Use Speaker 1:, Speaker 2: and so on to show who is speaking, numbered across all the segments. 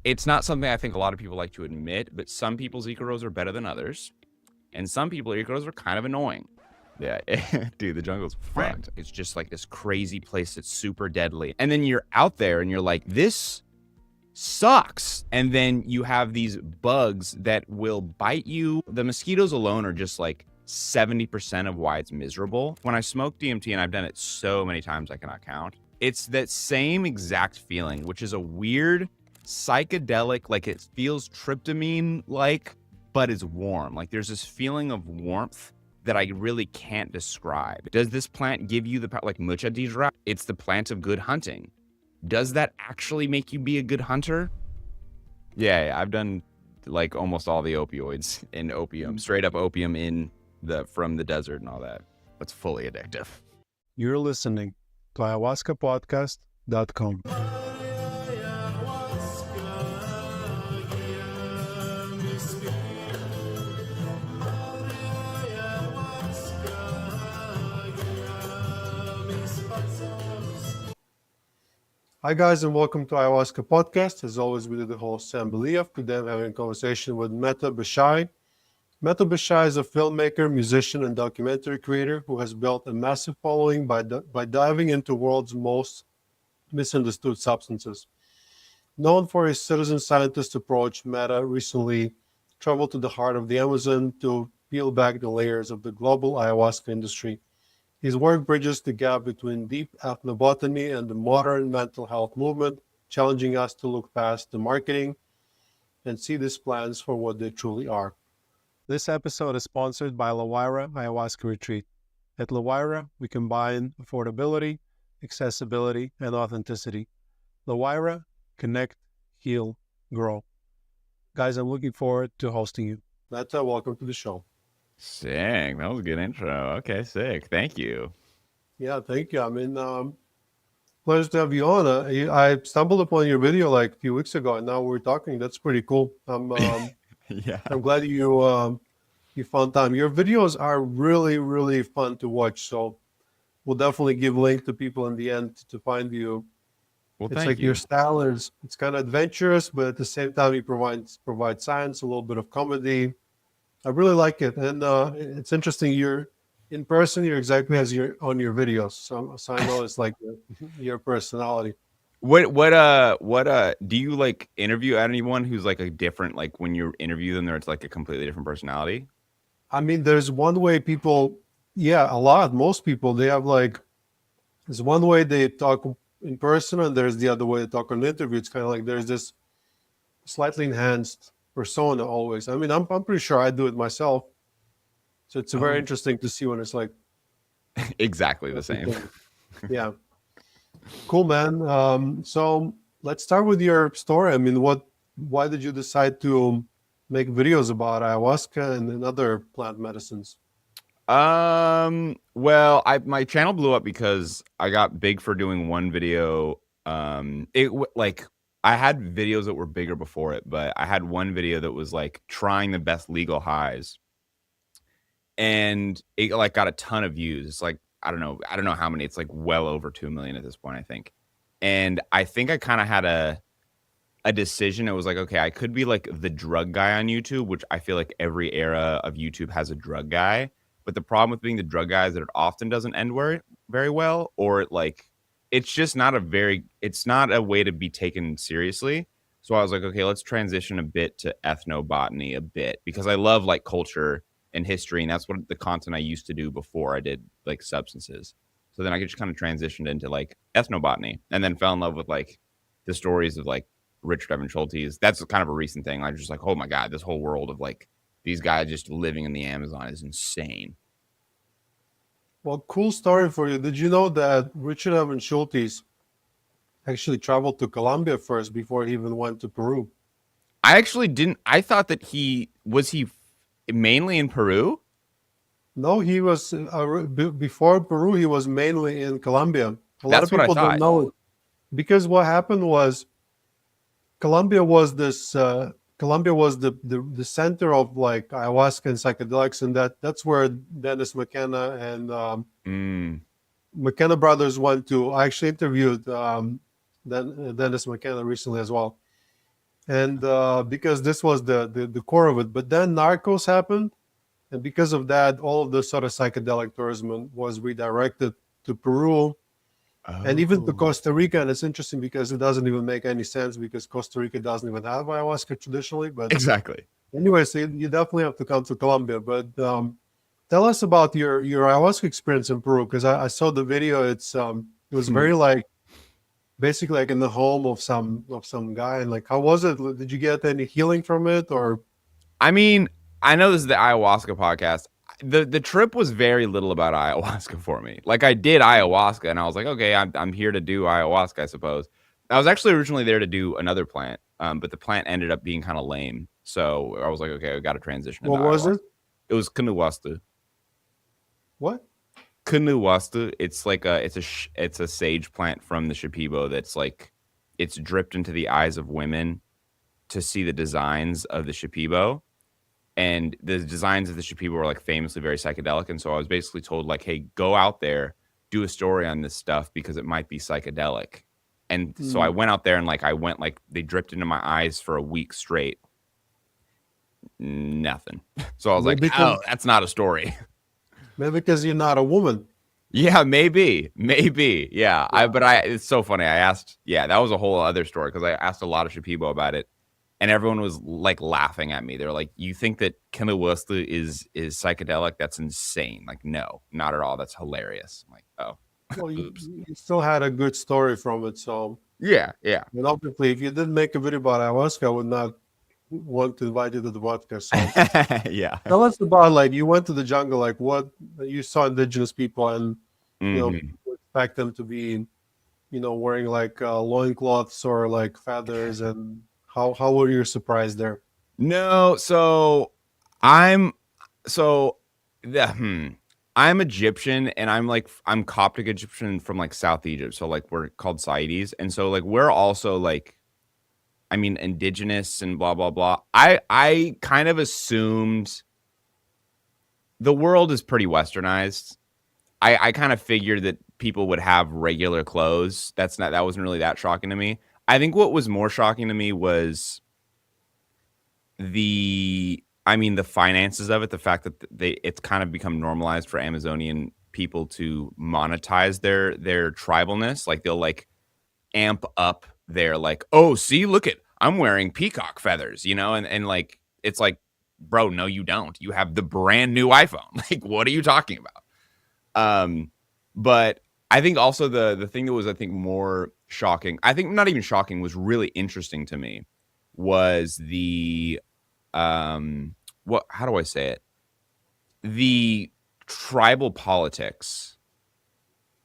Speaker 1: It's not something I think a lot of people like to admit, but some people's Icaros are better than others. And some people Icaros are kind of annoying. Yeah, dude, the jungle's fucked. It's just like this crazy place that's super deadly. And then you're out there and you're like, this sucks. And then you have these bugs that will bite you. The mosquitoes alone are just like 70% of why it's miserable. When I smoke DMT, and I've done it so many times I cannot count, it's that same exact feeling, which is a weird psychedelic, like it feels tryptamine like, but it's warm. Like there's this feeling of warmth that I really can't describe. Does this plant give you the power? Like Metta Beshay, it's the plant of good hunting. Does that actually make you be a good hunter? Yeah, I've done like almost all the opioids in opium, straight up opium from the desert and all that. It's fully addictive.
Speaker 2: You're listening to ayahuascapodcast.com. Hi guys, and welcome to Ayahuasca Podcast. As always, we do the host Sam Believ. Today I'm having a conversation with Metta Beshay. Metta Beshay is a filmmaker, musician, and documentary creator who has built a massive following by diving into the world's most misunderstood substances. Known for his citizen scientist approach, Metta recently traveled to the heart of the Amazon to peel back the layers of the global ayahuasca industry. His work bridges the gap between deep ethnobotany and the modern mental health movement, challenging us to look past the marketing and see these plants for what they truly are. This episode is sponsored by La Huayra Ayahuasca Retreat. At La Huayra, we combine affordability, accessibility, and authenticity. La Huayra, connect, heal, grow. Guys, I'm looking forward to hosting you. Metta, welcome to the show.
Speaker 1: Sick. That was a good intro. Okay, sick. Thank you.
Speaker 2: Yeah, thank you. I mean, pleasure to have you on. I stumbled upon your video like a few weeks ago, and now we're talking. That's pretty cool.
Speaker 1: Yeah.
Speaker 2: I'm glad you found time. Your videos are really, really fun to watch. So we'll definitely give link to people in the end to find you.
Speaker 1: Well,
Speaker 2: It's
Speaker 1: thank
Speaker 2: like
Speaker 1: you.
Speaker 2: your style is it's kind of adventurous, but at the same time you provide science, a little bit of comedy. I really like it, and it's interesting. You're in person. You're exactly as you're on your videos, so I know it's like your personality.
Speaker 1: What do you like interview anyone who's like a different, like when you interview them, it's like a completely different personality?
Speaker 2: I mean, there's one way people, yeah, most people, they have like, there's one way they talk in person, and there's the other way they talk on the interview. It's kind of like there's this slightly enhanced persona always. I mean, I'm pretty sure I do it myself. So it's very interesting to see when it's like
Speaker 1: exactly the same.
Speaker 2: Yeah. Cool, man. So let's start with your story. I mean, why did you decide to make videos about ayahuasca and other plant medicines?
Speaker 1: Well, my channel blew up because I got big for doing one video. Like I had videos that were bigger before it, but I had one video that was like trying the best legal highs, and it like got a ton of views. It's like I don't know how many. It's like well over 2 million at this point, I think. And I think I kind of had a decision. It was like, okay, I could be like the drug guy on YouTube, which I feel like every era of YouTube has a drug guy. But the problem with being the drug guy is that it often doesn't end very well, or it's just not it's not a way to be taken seriously. So I was like, okay, let's transition a bit to ethnobotany a bit, because I love like culture and history, and that's what the content I used to do before I did like substances. So then I just kind of transitioned into like ethnobotany, and then fell in love with like the stories of like Richard Evan Schultes. That's kind of a recent thing. I was just like, oh my God, this whole world of like these guys just living in the Amazon is insane.
Speaker 2: Well, cool story for you. Did you know that Richard Evan Schultes actually traveled to Colombia first before he even went to Peru?
Speaker 1: I actually didn't. I thought that he mainly in Peru.
Speaker 2: No, he was before Peru. He was mainly in Colombia. A lot of
Speaker 1: That's what I
Speaker 2: people don't
Speaker 1: thought.
Speaker 2: know it because what happened was Colombia was the center of like ayahuasca and psychedelics, and that's where Dennis McKenna and McKenna brothers went to. I actually interviewed Dennis McKenna recently as well. and because this was the core of it. But then Narcos happened, and because of that, all of the sort of psychedelic tourism was redirected to Peru and even to
Speaker 1: Oh,
Speaker 2: Costa Rica. And it's interesting because it doesn't even make any sense because Costa Rica doesn't even have ayahuasca traditionally. But
Speaker 1: exactly.
Speaker 2: anyway, so you definitely have to come to Colombia. But tell us about your ayahuasca experience in Peru because I saw the video. It was very like basically like in the home of some guy. And like, how was it? Did you get any healing from it or?
Speaker 1: I mean, I know this is the ayahuasca podcast. The trip was very little about ayahuasca for me. Like I did ayahuasca and I was like, okay, I'm here to do ayahuasca, I suppose. I was actually originally there to do another plant, but the plant ended up being kind of lame. So I was like, okay, I got to transition into
Speaker 2: What was
Speaker 1: ayahuasca.
Speaker 2: it?
Speaker 1: It was Kanuwasta.
Speaker 2: What?
Speaker 1: Kanuwasta. It's like it's a sage plant from the Shipibo that's like it's dripped into the eyes of women to see the designs of the Shipibo, and the designs of the Shipibo were like famously very psychedelic. And so I was basically told like, hey, go out there, do a story on this stuff because it might be psychedelic. And so I
Speaker 2: Hmm.
Speaker 1: went out there and like I went like they dripped into my eyes for a week straight. Nothing. So I was like,
Speaker 2: Maybe
Speaker 1: oh,
Speaker 2: because
Speaker 1: that's not a story.
Speaker 2: maybe because you're not a woman.
Speaker 1: Yeah, maybe. Yeah.
Speaker 2: Yeah.
Speaker 1: It's so funny. I asked, yeah, that was a whole other story because I asked a lot of Shipibo about it, and everyone was like laughing at me. They're like, "You think that Kinderwurst is psychedelic? That's insane!" Like, no, not at all. That's hilarious. I'm like, oh,
Speaker 2: Well,
Speaker 1: oops.
Speaker 2: you still had a good story from it. So,
Speaker 1: Yeah, yeah,
Speaker 2: and obviously, if you didn't make a video about ayahuasca, I would not want to invite you to the podcast. So,
Speaker 1: yeah.
Speaker 2: tell us about like you went to the jungle, like what you saw indigenous people, and
Speaker 1: hmm
Speaker 2: people expect them to be, wearing like loincloths or like feathers, and how were you surprised there?
Speaker 1: No, so I'm so the I'm Egyptian and I'm Coptic Egyptian from like South Egypt. So like we're called Saites, and so like we're also like I mean, indigenous and blah blah blah. I kind of assumed the world is pretty westernized. I kind of figured that people would have regular clothes. That wasn't really that shocking to me. I think what was more shocking to me was the finances of it, the fact that it's kind of become normalized for Amazonian people to monetize their tribalness. Like they'll like amp up their like, oh, see, look at I'm wearing peacock feathers, and like it's like, bro, no, you don't. You have the brand new iPhone. Like, what are you talking about? But I think also the thing that was I think more shocking, I think not even shocking, was really interesting to me was the what how do I say it? The tribal politics.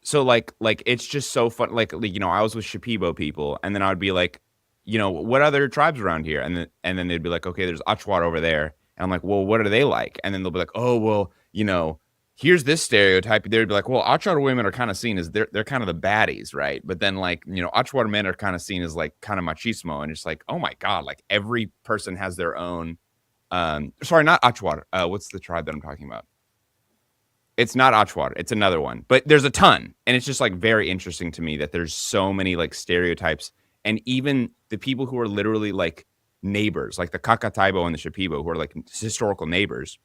Speaker 1: So like it's just so fun. Like I was with Shipibo people, and then I would be like, what other tribes around here? And then they'd be like, okay, there's Achwat over there. And I'm like, well, what are they like? And then they'll be like, oh, well, here's this stereotype. They'd be like, well, Achwat women are kind of seen as they're kind of the baddies, right? But then like Achwat men are kind of seen as like kind of machismo, and it's like, oh my god, like every person has their own. Sorry, not Achwat. What's the tribe that I'm talking about? It's not Achwar. It's another one. But there's a ton. And it's just like very interesting to me that there's so many like stereotypes. And even the people who are literally like neighbors, like the Kakataibo and the Shipibo, who are like historical neighbors,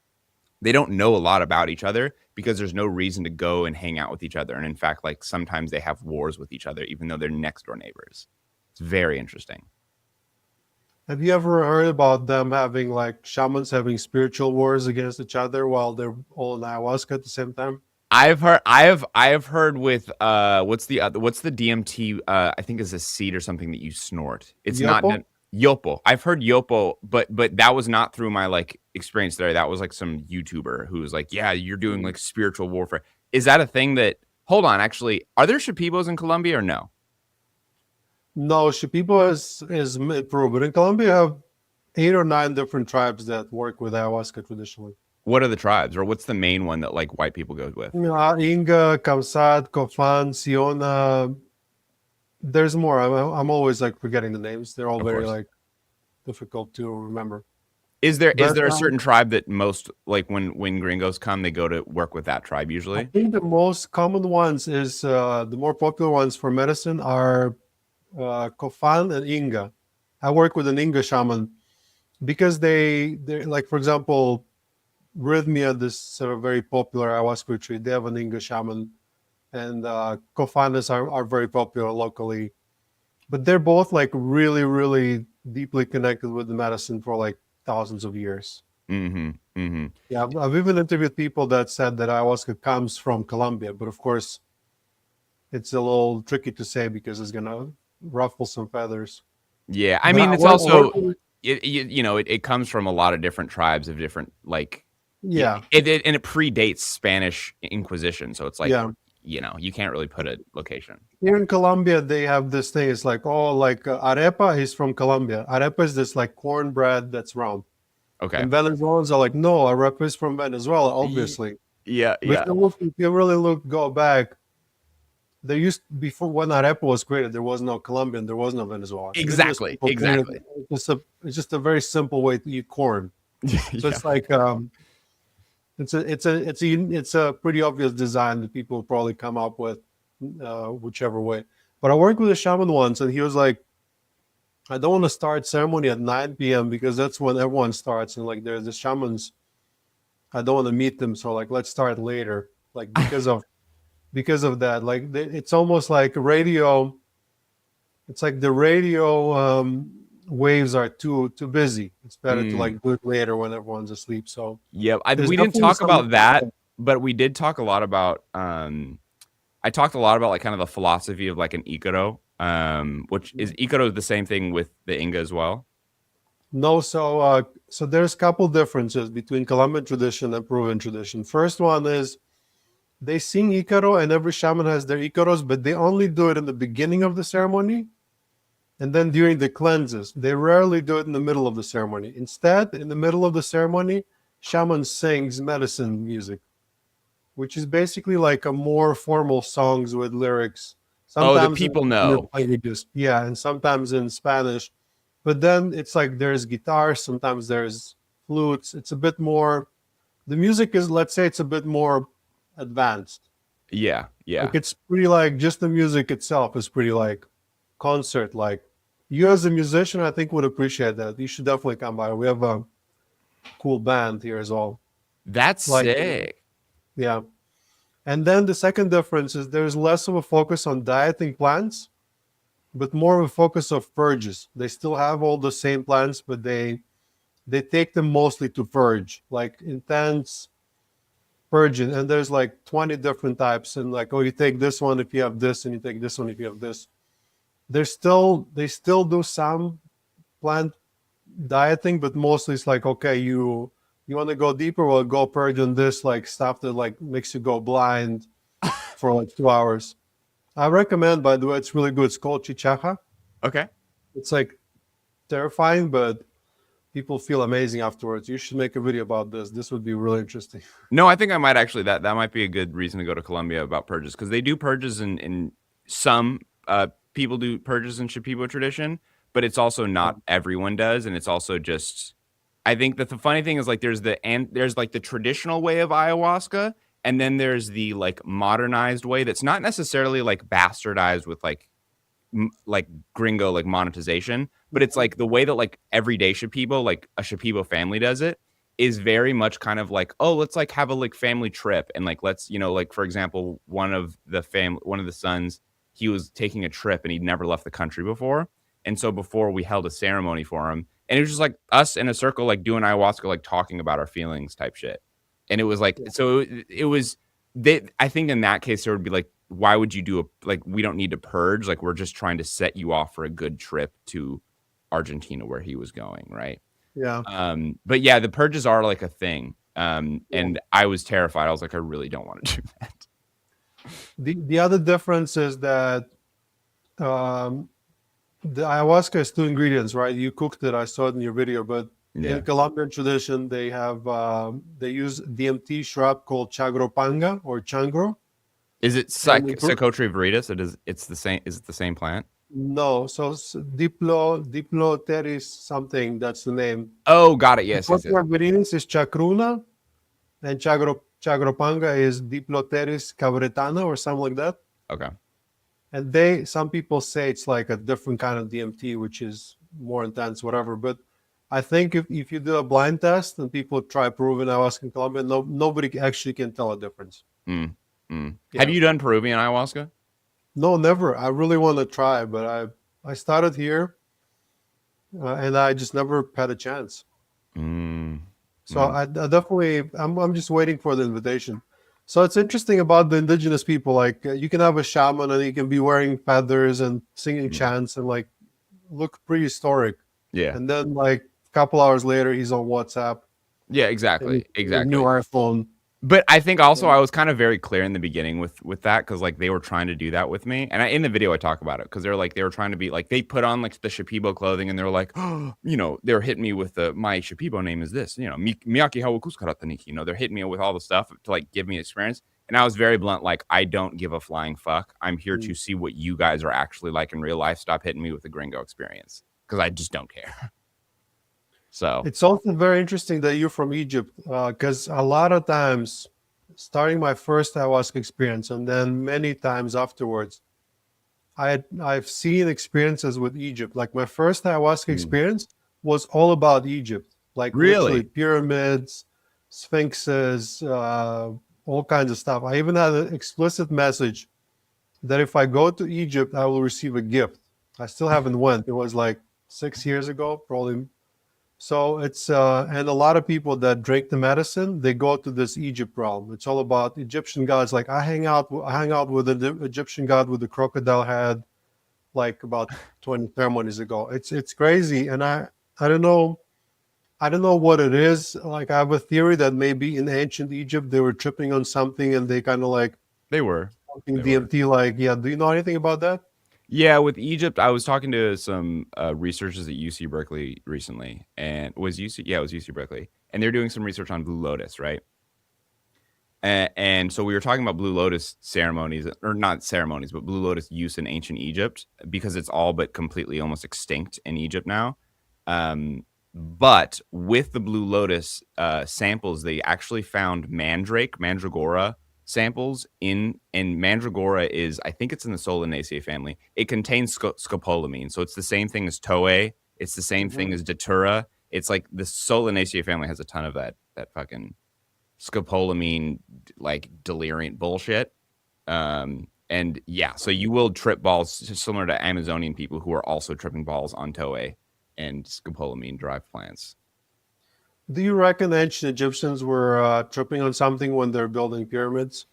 Speaker 1: they don't know a lot about each other because there's no reason to go and hang out with each other. And in fact, like sometimes they have wars with each other, even though they're next door neighbors. It's very interesting.
Speaker 2: Have you ever heard about them having like shamans having spiritual wars against each other while they're all in ayahuasca at the same time?
Speaker 1: I have heard with what's the DMT I think is a seed or something that you snort. It's not
Speaker 2: Yopo?
Speaker 1: Yopo. I've heard Yopo, but that was not through my like experience there. That was like some YouTuber who was like, "Yeah, you're doing like spiritual warfare." Is that a thing that Hold on, actually, are there Shipibos in Colombia or no?
Speaker 2: No, Shipibo is Peru, but in Colombia you have 8 or 9 different tribes that work with ayahuasca traditionally.
Speaker 1: What are the tribes or what's the main one that like white people go with?
Speaker 2: Inga, Kamsat, Kofan, Siona. There's more. I'm always like forgetting the names. They're all
Speaker 1: Of
Speaker 2: very
Speaker 1: course.
Speaker 2: like difficult to remember.
Speaker 1: Is there is
Speaker 2: But
Speaker 1: there a certain tribe that most like when gringos come, they go to work with that tribe
Speaker 2: I
Speaker 1: usually?
Speaker 2: think the most common ones is the more popular ones for medicine are Kofan and Inga. I work with an Inga shaman because they're like, for example, Rhythmia, this sort of very popular ayahuasca retreat, they have an Inga shaman, and co-founders are very popular locally. But they're both like really, really deeply connected with the medicine for like thousands of years.
Speaker 1: Mm-hmm. Mm-hmm.
Speaker 2: Yeah, I've even interviewed people that said that ayahuasca comes from Colombia, but of course, it's a little tricky to say because it's gonna ruffle some feathers.
Speaker 1: Yeah, I
Speaker 2: But
Speaker 1: mean, it's
Speaker 2: I work
Speaker 1: also
Speaker 2: with,
Speaker 1: it comes from a lot of different tribes of different like
Speaker 2: yeah,
Speaker 1: and it predates Spanish Inquisition, so it's like
Speaker 2: yeah.
Speaker 1: you can't really put a location.
Speaker 2: Here in Colombia, they have this thing. It's like, oh, like arepa is from Colombia. Arepa is this like cornbread that's round.
Speaker 1: Okay.
Speaker 2: And Venezuelans are like, no, arepa is from Venezuela,
Speaker 1: Ye-
Speaker 2: obviously.
Speaker 1: Yeah,
Speaker 2: But
Speaker 1: yeah,
Speaker 2: if you really go back, there used before when arepa was created, there was no Colombian, there was no Venezuelan. Then just
Speaker 1: exactly,
Speaker 2: people created
Speaker 1: exactly.
Speaker 2: it's just a very simple way to eat corn. So
Speaker 1: Yeah.
Speaker 2: it's like it's a pretty obvious design that people will probably come up with whichever way. But I worked with a shaman once, and he was like, "I don't want to start ceremony at 9 p.m. because that's when everyone starts, and like there's the shamans. I don't want to meet them, so like let's start later, like because of that. Like it's almost like radio. It's like the radio waves are too busy. It's better to
Speaker 1: Mm.
Speaker 2: like do it later when everyone's asleep. So
Speaker 1: Yep.
Speaker 2: there's
Speaker 1: We didn't
Speaker 2: definitely
Speaker 1: talk
Speaker 2: some.
Speaker 1: about that, but we did talk a lot about. I talked a lot about like kind of the philosophy of like an Icaro, which is Icaro the same thing with the Inga as well.
Speaker 2: No, so there's a couple differences between Colombian tradition and Peruvian tradition. First one is they sing Icaro, and every shaman has their Icaros, but they only do it in the beginning of the ceremony and then during the cleanses. They rarely do it in the middle of the ceremony. Instead, in the middle of the ceremony, shaman sings medicine music, which is basically like a more formal songs with lyrics,
Speaker 1: Oh, the
Speaker 2: sometimes in
Speaker 1: people
Speaker 2: different
Speaker 1: know.
Speaker 2: languages, yeah, and sometimes in Spanish. But then it's like there's guitar, sometimes there's flutes. It's a bit more. The music is, let's say, it's a bit more advanced.
Speaker 1: Yeah,
Speaker 2: Like
Speaker 1: yeah.
Speaker 2: it's pretty like just the music itself is pretty like concert like. You as a musician, I think would appreciate that. You should definitely come by. We have a cool band here as well.
Speaker 1: That's
Speaker 2: Like,
Speaker 1: sick.
Speaker 2: yeah. And then the second difference is there's less of a focus on dieting plants, but more of a focus of purges. They still have all the same plants, but they take them mostly to purge, like intense purging. And there's like 20 different types. And like, oh, you take this one if you have this, and you take this one if you have this. They still do some plant dieting, but mostly it's like, okay, you want to go deeper, well, go purge on this like stuff that like makes you go blind for like 2 hours. I recommend, by the way, it's really good. It's called chichaja.
Speaker 1: Okay.
Speaker 2: It's like terrifying, but people feel amazing afterwards. You should make a video about this. This would be really interesting.
Speaker 1: No, I think I might actually that might be a good reason to go to Colombia about purges because they do purges in some people do purges in Shipibo tradition, but it's also not everyone does, and it's also just I think that the funny thing is like there's like the traditional way of ayahuasca, and then there's the like modernized way that's not necessarily like bastardized with like Gringo like monetization, but it's like the way that like everyday Shipibo, like a Shipibo family does it, is very much kind of like, oh, let's like have a like family trip and like let's like for example, one of the sons, he was taking a trip and he'd never left the country before, and so before we held a ceremony for him, and it was just like us in a circle like doing ayahuasca, like talking about our feelings type shit, and it was like
Speaker 2: Yeah.
Speaker 1: so it was they, I think in that case there would be like why would you do a like we don't need to purge, like we're just trying to set you off for a good trip to Argentina where he was going, right?
Speaker 2: Yeah.
Speaker 1: But yeah, the purges are like a thing.
Speaker 2: Yeah.
Speaker 1: And I was terrified. I was like, I really don't want to do that.
Speaker 2: The other difference is that um, the ayahuasca is two ingredients, right? You cooked it. I saw it in your video, but
Speaker 1: Yeah.
Speaker 2: in Colombian tradition, they use DMT shrub called chagropanga or changro,
Speaker 1: Is it
Speaker 2: and
Speaker 1: Psychotria viridis? It's the same, is it the same plant?
Speaker 2: no, so Diploteris something. That's the name.
Speaker 1: Oh, got it. Yes, yes, yes.
Speaker 2: Psychotria viridis is chacruna, and chagropanga is Diploteris cabretana or something like that.
Speaker 1: Okay.
Speaker 2: And some people say it's like a different kind of DMT, which is more intense, whatever. But I think if you do a blind test and people try Peruvian ayahuasca in Colombia, nobody actually can tell a difference.
Speaker 1: Mm, mm. Have
Speaker 2: Yeah.
Speaker 1: you done Peruvian ayahuasca?
Speaker 2: No, never. I really want to try, but I started here and I just never had a chance.
Speaker 1: Mm,
Speaker 2: So
Speaker 1: mm,
Speaker 2: I definitely I'm just waiting for the invitation. So it's interesting about the indigenous people. Like you can have a shaman and he can be wearing feathers and singing
Speaker 1: mm.
Speaker 2: chants and like look prehistoric.
Speaker 1: Yeah.
Speaker 2: And then like a couple hours later, he's on WhatsApp
Speaker 1: Yeah,
Speaker 2: and
Speaker 1: exactly.
Speaker 2: he's a new
Speaker 1: Exactly.
Speaker 2: iPhone.
Speaker 1: But I think also
Speaker 2: And
Speaker 1: I was kind of very clear in the beginning with that because like they were trying to do that with me, and in the video I talk about it because they were trying to be like they put on like the Shipibo clothing and they were like, oh, they were hitting me with the my Shipibo name is this, Miyaki Hawakuskarata, they're hitting me with all the stuff to like give me experience, and I was very blunt, like I don't give a flying fuck. I'm here to see what you guys are actually like in real life. Stop hitting me with the Gringo experience because I just don't care. So
Speaker 2: it's also very interesting that you're from Egypt because a lot of times, starting my first ayahuasca experience and then many times afterwards, I've seen experiences with Egypt. Like my first ayahuasca
Speaker 1: mm,
Speaker 2: experience was all about Egypt, like literally
Speaker 1: really,
Speaker 2: pyramids, sphinxes, all kinds of stuff. I even had an explicit message that if I go to Egypt, I will receive a gift. I still haven't went. It was like 6 years ago, probably. So it's and a lot of people that drink the medicine, they go to this Egypt realm. It's all about Egyptian gods. Like I hang out with an Egyptian god with the crocodile head like about 20 ceremonies ago. It's crazy, and I don't know what it is. Like I have a theory that maybe in ancient Egypt they were tripping on something and they kind of like
Speaker 1: they were,
Speaker 2: something
Speaker 1: they were.
Speaker 2: DMT. Like yeah, do you know anything about that?
Speaker 1: Yeah, with Egypt, I was talking to some researchers at UC Berkeley recently, and was UC? Yeah, it was UC Berkeley, and they're doing some research on Blue Lotus, right? And so we were talking about Blue Lotus ceremonies, or not ceremonies, but Blue Lotus use in ancient Egypt because it's all but completely almost extinct in Egypt now. But with the Blue Lotus samples, they actually found mandragora samples and mandragora is, I think it's in the Solanaceae family. It contains scopolamine, so it's the same thing as toei. It's the same thing
Speaker 2: Hmm.
Speaker 1: as datura. It's like the Solanaceae family has a ton of that fucking scopolamine like deliriant bullshit. And yeah, so you will trip balls similar to Amazonian people who are also tripping balls on toei and scopolamine derived plants.
Speaker 2: Do you reckon ancient Egyptians were tripping on something when they're building pyramids?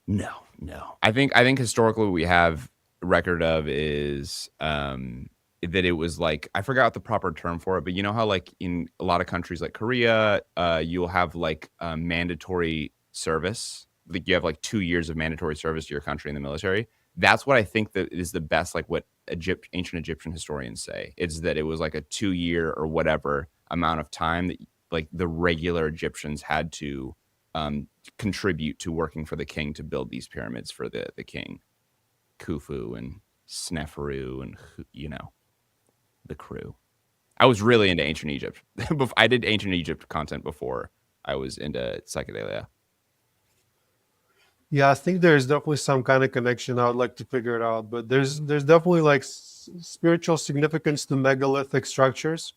Speaker 1: No, no. I think historically what we have record of is that it was like I forgot the proper term for it, but you know how like in a lot of countries like Korea, you'll have like mandatory service. Like you have like 2 years of mandatory service to your country in the military. That's what I think that is the best, like what ancient Egyptian historians say. It's that it was like a 2 year or whatever amount of time that like the regular Egyptians had to contribute to working for the king to build these pyramids for the king, Khufu and Sneferu and the crew. I was really into ancient Egypt. I did ancient Egypt content before I was into psychedelia.
Speaker 2: Yeah, I think there's definitely some kind of connection. I would like to figure it out, but there's definitely like spiritual significance to megalithic structures.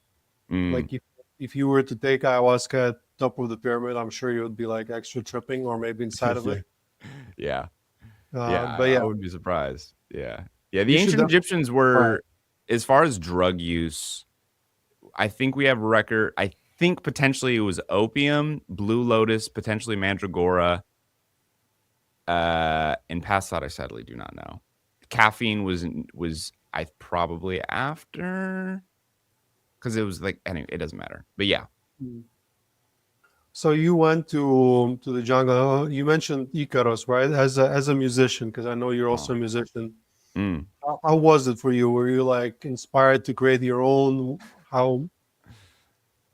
Speaker 1: Mm.
Speaker 2: Like if you were to take ayahuasca at top of the pyramid, I'm sure you would be like extra tripping or maybe inside of
Speaker 1: Yeah,
Speaker 2: it.
Speaker 1: yeah, yeah.
Speaker 2: But
Speaker 1: I
Speaker 2: yeah,
Speaker 1: wouldn't be surprised. Yeah, yeah. The
Speaker 2: you should
Speaker 1: ancient
Speaker 2: definitely
Speaker 1: Egyptians
Speaker 2: try it.
Speaker 1: were, as far as drug use, I think we have record. I think potentially it was opium, blue lotus, potentially mandragora. And past that, I sadly do not know. Caffeine was I probably after because it was like anyway, it doesn't matter. But yeah,
Speaker 2: Mm. So you went to the jungle. You mentioned Icaros, right? As a musician, because I know you're
Speaker 1: oh,
Speaker 2: also a musician.
Speaker 1: mm.
Speaker 2: How was it for you? Were you like inspired to create your own? How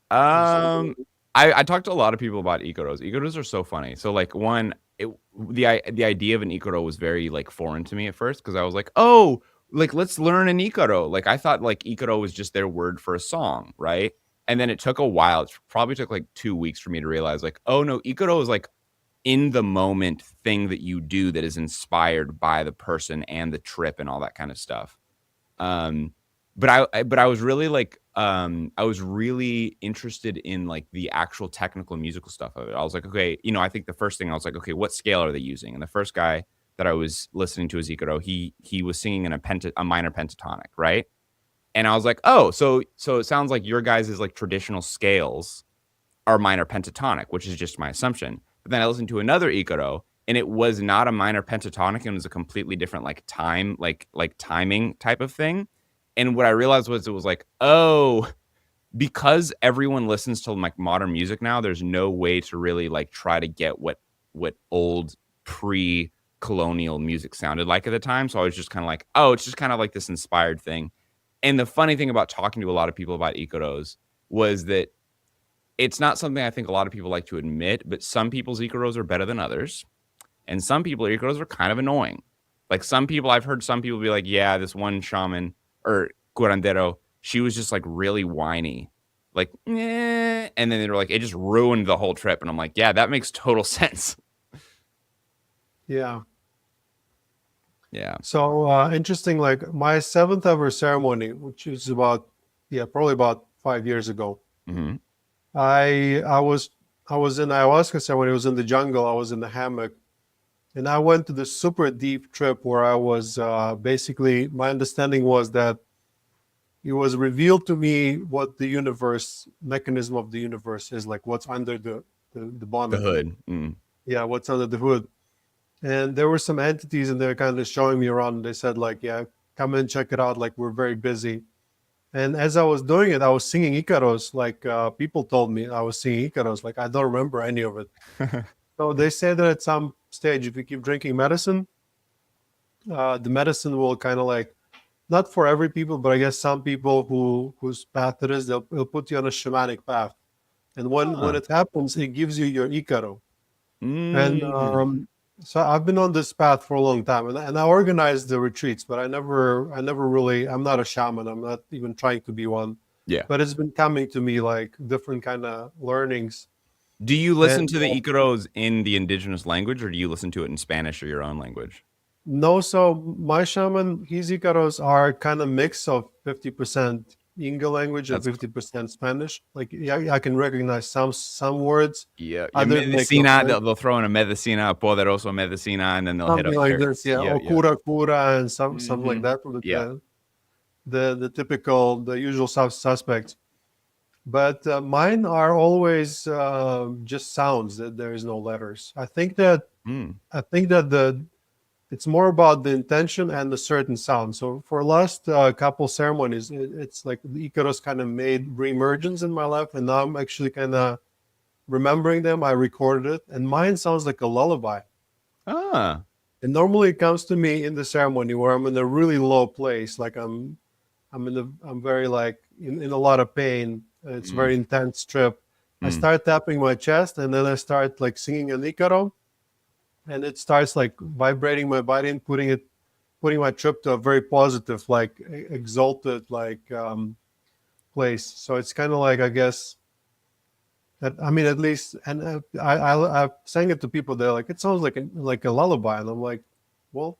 Speaker 2: was
Speaker 1: Um,
Speaker 2: something?
Speaker 1: I talked to a lot of people about Icaros. Icaros are so funny. So like one, the idea of an Icaro was very like foreign to me at first because I was like, oh, like let's learn an Icaro. Like I thought like Icaro was just their word for a song, right? And then it took a while. It probably took like 2 weeks for me to realize like, oh no, Icaro is like in the moment thing that you do that is inspired by the person and the trip and all that kind of stuff. Um, but I was really like I was really interested in like the actual technical musical stuff of it. I was like, okay, you know, I think the first thing I was like, okay, what scale are they using? And the first guy that I was listening to, Icaro, he was singing in a minor pentatonic, right? And I was like, oh, so it sounds like your guys' like traditional scales are minor pentatonic, which is just my assumption. But then I listened to another Icaro, and it was not a minor pentatonic, and it was a completely different like timing type of thing. And what I realized was it was like, oh, because everyone listens to like modern music now, there's no way to really like try to get what old pre-colonial music sounded like at the time. So I was just kind of like, oh, it's just kind of like this inspired thing. And the funny thing about talking to a lot of people about Icaros was that it's not something I think a lot of people like to admit, but some people's Icaros are better than others. And some people Icaros are kind of annoying. Like some people, I've heard some people be like, yeah, this one shaman or curandero, she was just like really whiny. Like, eh. And then they were like, it just ruined the whole trip. And I'm like, yeah, that makes total sense.
Speaker 2: Yeah.
Speaker 1: Yeah.
Speaker 2: So interesting. Like my seventh ever ceremony, which is about, yeah, probably about 5 years ago.
Speaker 1: Mm-hmm.
Speaker 2: I was in ayahuasca ceremony. I was in the jungle. I was in the hammock, and I went to this super deep trip where I was basically, my understanding was that it was revealed to me what the universe mechanism of the universe is, like what's under the
Speaker 1: The
Speaker 2: bonnet.
Speaker 1: hood. Mm.
Speaker 2: Yeah, what's under the hood. And there were some entities, and they're kind of showing me around. And they said, like, yeah, come and check it out. Like, we're very busy. And as I was doing it, I was singing Icaros. Like, people told me I was singing Icaros. Like, I don't remember any of it. So they say that at some stage, if you keep drinking medicine, the medicine will kind of like, not for every people, but I guess some people whose path it is, they'll put you on a shamanic path. And when
Speaker 1: Huh.
Speaker 2: it happens, it gives you your Icaro. And
Speaker 1: Mm.
Speaker 2: so I've been on this path for a long time, and I organized the retreats, but I never really, I'm not a shaman. I'm not even trying to be one,
Speaker 1: Yeah.
Speaker 2: but it's been coming to me like different kind of learnings.
Speaker 1: Do you
Speaker 2: And
Speaker 1: listen to the Icaros in the indigenous language, or do you listen to it in Spanish or your own language?
Speaker 2: no, so my shaman, his Icaros are kind of mix of 50% Inga language and
Speaker 1: That's
Speaker 2: 50% Spanish. Like, yeah, I can recognize some words,
Speaker 1: yeah, yeah,
Speaker 2: other make no
Speaker 1: medicina.
Speaker 2: sense.
Speaker 1: They'll throw in a medicina, poderoso medicina, and then they'll hit
Speaker 2: Something
Speaker 1: up
Speaker 2: like
Speaker 1: there.
Speaker 2: this, yeah,
Speaker 1: Yeah,
Speaker 2: or
Speaker 1: yeah.
Speaker 2: cura and something like
Speaker 1: Mhm.
Speaker 2: that.
Speaker 1: Yeah.
Speaker 2: The typical, the usual suspects. But mine are always just sounds. That there is no letters.
Speaker 1: Mm.
Speaker 2: I think that the it's more about the intention and the certain sound. So for last couple ceremonies, it's like the Icarus kind of made reemergence in my life, and now I'm actually kind of remembering them. I recorded it, and mine sounds like a lullaby.
Speaker 1: Ah.
Speaker 2: And normally it comes to me in the ceremony where I'm in a really low place, like I'm very like in a lot of pain. It's a
Speaker 1: Mm.
Speaker 2: very intense trip. I
Speaker 1: Mm.
Speaker 2: start tapping my chest, and then I start like singing an Icaro, and it starts like vibrating my body and putting my trip to a very positive, like exalted, like place. So it's kind of like, I guess that, I mean, at least, and I sang it to people. They're like, it sounds like a lullaby, and I'm like, well,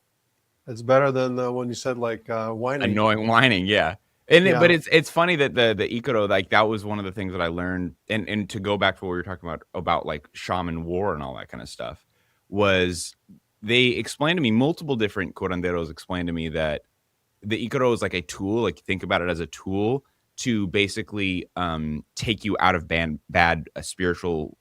Speaker 2: it's better than when you said like whining.
Speaker 1: Annoying whining, yeah. But
Speaker 2: Yeah.
Speaker 1: it's funny that the Icaro, like that was one of the things that I learned, and to go back to what we were talking about like shaman war and all that kind of stuff, was they explained to me multiple different curanderos explained to me that the Icaro is like a tool, like think about it as a tool to basically take you out of bad spiritual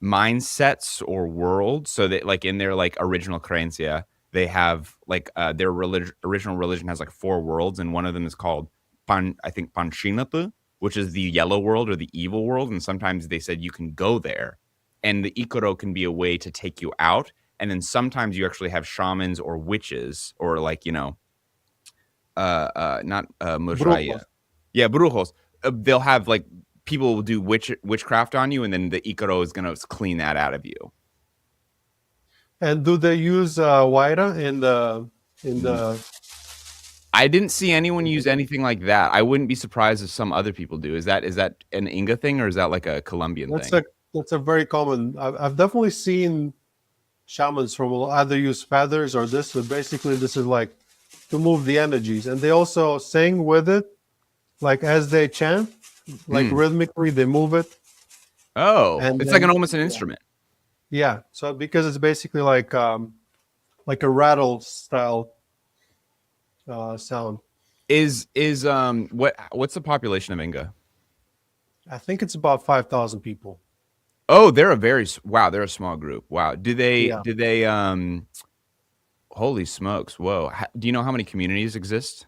Speaker 1: mindsets or worlds, so that like in their like original creencia they have like their original religion has like four worlds, and one of them is called I think Panchinatu, which is the yellow world or the evil world, and sometimes they said you can go there, and the Ikoro can be a way to take you out, and then sometimes you actually have shamans or witches or like not Mosraya.
Speaker 2: Brujos.
Speaker 1: Yeah, brujos. They'll have like people will do witchcraft on you, and then the Icaro is gonna clean that out of you.
Speaker 2: And do they use Waira in
Speaker 1: Mm.
Speaker 2: the?
Speaker 1: I didn't see anyone use anything like that. I wouldn't be surprised if some other people do. Is that an Inga thing, or is that like a Colombian
Speaker 2: That's
Speaker 1: thing?
Speaker 2: a that's a very common. I've definitely seen shamans from either use feathers or this, but basically this is like to move the energies, and they also sing with it, like as they chant, like
Speaker 1: Hmm.
Speaker 2: rhythmically they move it,
Speaker 1: Oh,
Speaker 2: and
Speaker 1: it's like an
Speaker 2: then
Speaker 1: almost an
Speaker 2: yeah,
Speaker 1: instrument.
Speaker 2: yeah. So because it's basically like a rattle style sound.
Speaker 1: Is what's the population of Inga?
Speaker 2: I think it's about 5,000 people.
Speaker 1: Oh, they're a wow, they're a small group. Wow.
Speaker 2: Yeah,
Speaker 1: Do they holy smokes. Whoa. Do you know how many communities exist?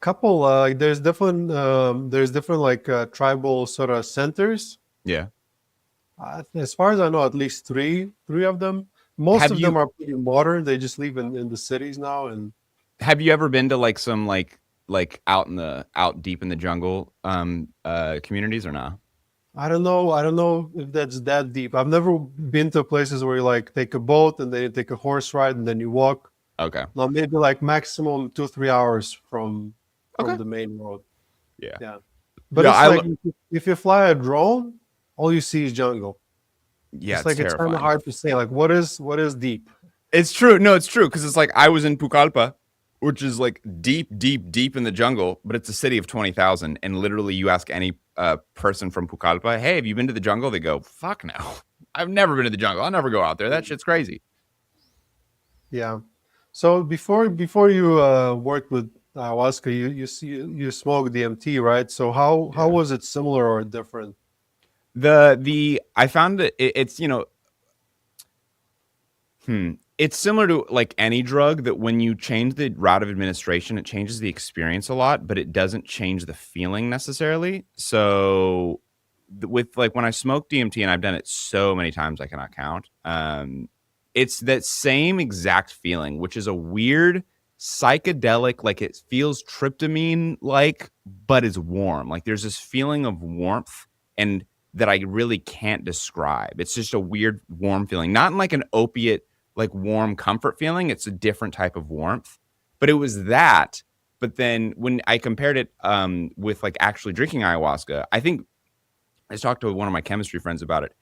Speaker 2: couple. There's different like tribal sort of centers.
Speaker 1: Yeah.
Speaker 2: As far as I know, at least three of them. Most
Speaker 1: Have
Speaker 2: of them
Speaker 1: you
Speaker 2: are pretty modern. They just live in the cities now, and
Speaker 1: have you ever been to like some like out deep in the jungle communities or not?
Speaker 2: I don't know. I don't know if that's that deep. I've never been to places where you like take a boat and then you take a horse ride and then you walk.
Speaker 1: Okay.
Speaker 2: Now maybe like maximum 2 3 hours from
Speaker 1: Okay.
Speaker 2: the main road.
Speaker 1: Yeah.
Speaker 2: Yeah, but
Speaker 1: Yeah,
Speaker 2: it's
Speaker 1: I
Speaker 2: like
Speaker 1: look
Speaker 2: if you fly a drone, all you see is jungle.
Speaker 1: yeah,
Speaker 2: It's
Speaker 1: it's
Speaker 2: like it's kind of
Speaker 1: terrifying.
Speaker 2: hard to say like what is deep.
Speaker 1: It's true. No, it's true because it's like I was in Pucallpa, which is like deep, deep, deep in the jungle, but it's a city of 20,000. And literally, you ask any person from Pucallpa, "Hey, have you been to the jungle?" They go, "Fuck no, I've never been to the jungle. I'll never go out there. That shit's crazy."
Speaker 2: Yeah. So before you worked with ayahuasca, you smoked DMT, right? So how
Speaker 1: Yeah.
Speaker 2: was it similar or different?
Speaker 1: The I found it's it's similar to like any drug that when you change the route of administration, it changes the experience a lot, but it doesn't change the feeling necessarily. So with like when I smoke DMT, and I've done it so many times I cannot count, it's that same exact feeling, which is a weird psychedelic, like it feels tryptamine like, but is warm. Like there's this feeling of warmth and that I really can't describe. It's just a weird warm feeling, not in like an opiate like warm comfort feeling. It's a different type of warmth. But it was that. But then when I compared it with like actually drinking ayahuasca, I think I talked to one of my chemistry friends about it.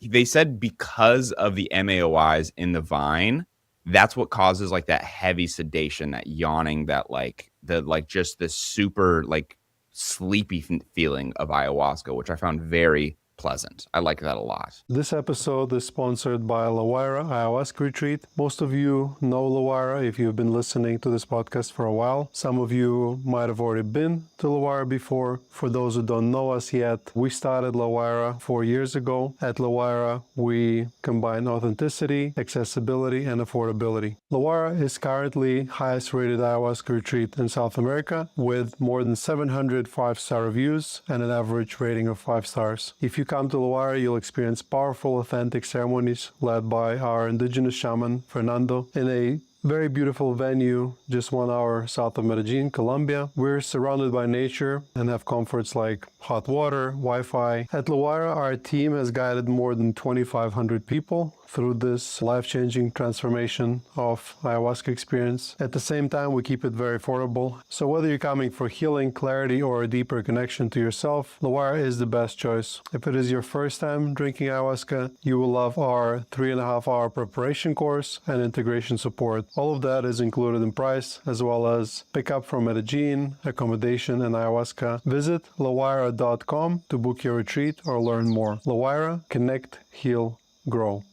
Speaker 1: They said because of the MAOIs in the vine, that's what causes like that heavy sedation, that yawning, that like the like just this super like sleepy feeling of ayahuasca, which I found very pleasant. I like that a lot.
Speaker 2: This episode is sponsored by Lawira Ayahuasca Retreat. Most of you know Lawira if you've been listening to this podcast for a while. Some of you might have already been to Lawira before. For those who don't know us yet, we started Lawira 4 years ago. At Lawira, we combine authenticity, accessibility, and affordability. Lawira is currently highest rated ayahuasca retreat in South America with more than 700 5-star reviews and an average rating of 5 stars. If you come to Lawira, you'll experience powerful, authentic ceremonies led by our indigenous shaman, Fernando, in a very beautiful venue just 1 hour south of Medellin, Colombia. We're surrounded by nature and have comforts like hot water, Wi-Fi. At Lawira, our team has guided more than 2,500 people through this life-changing transformation of ayahuasca experience. At the same time, we keep it very affordable. So whether you're coming for healing, clarity, or a deeper connection to yourself, Lawira is the best choice. If it is your first time drinking ayahuasca, you will love our 3.5-hour preparation course and integration support. All of that is included in price, as well as pickup from Medellin, accommodation, and ayahuasca. Visit lawira.com to book your retreat or learn more. Lawira, connect, heal, grow.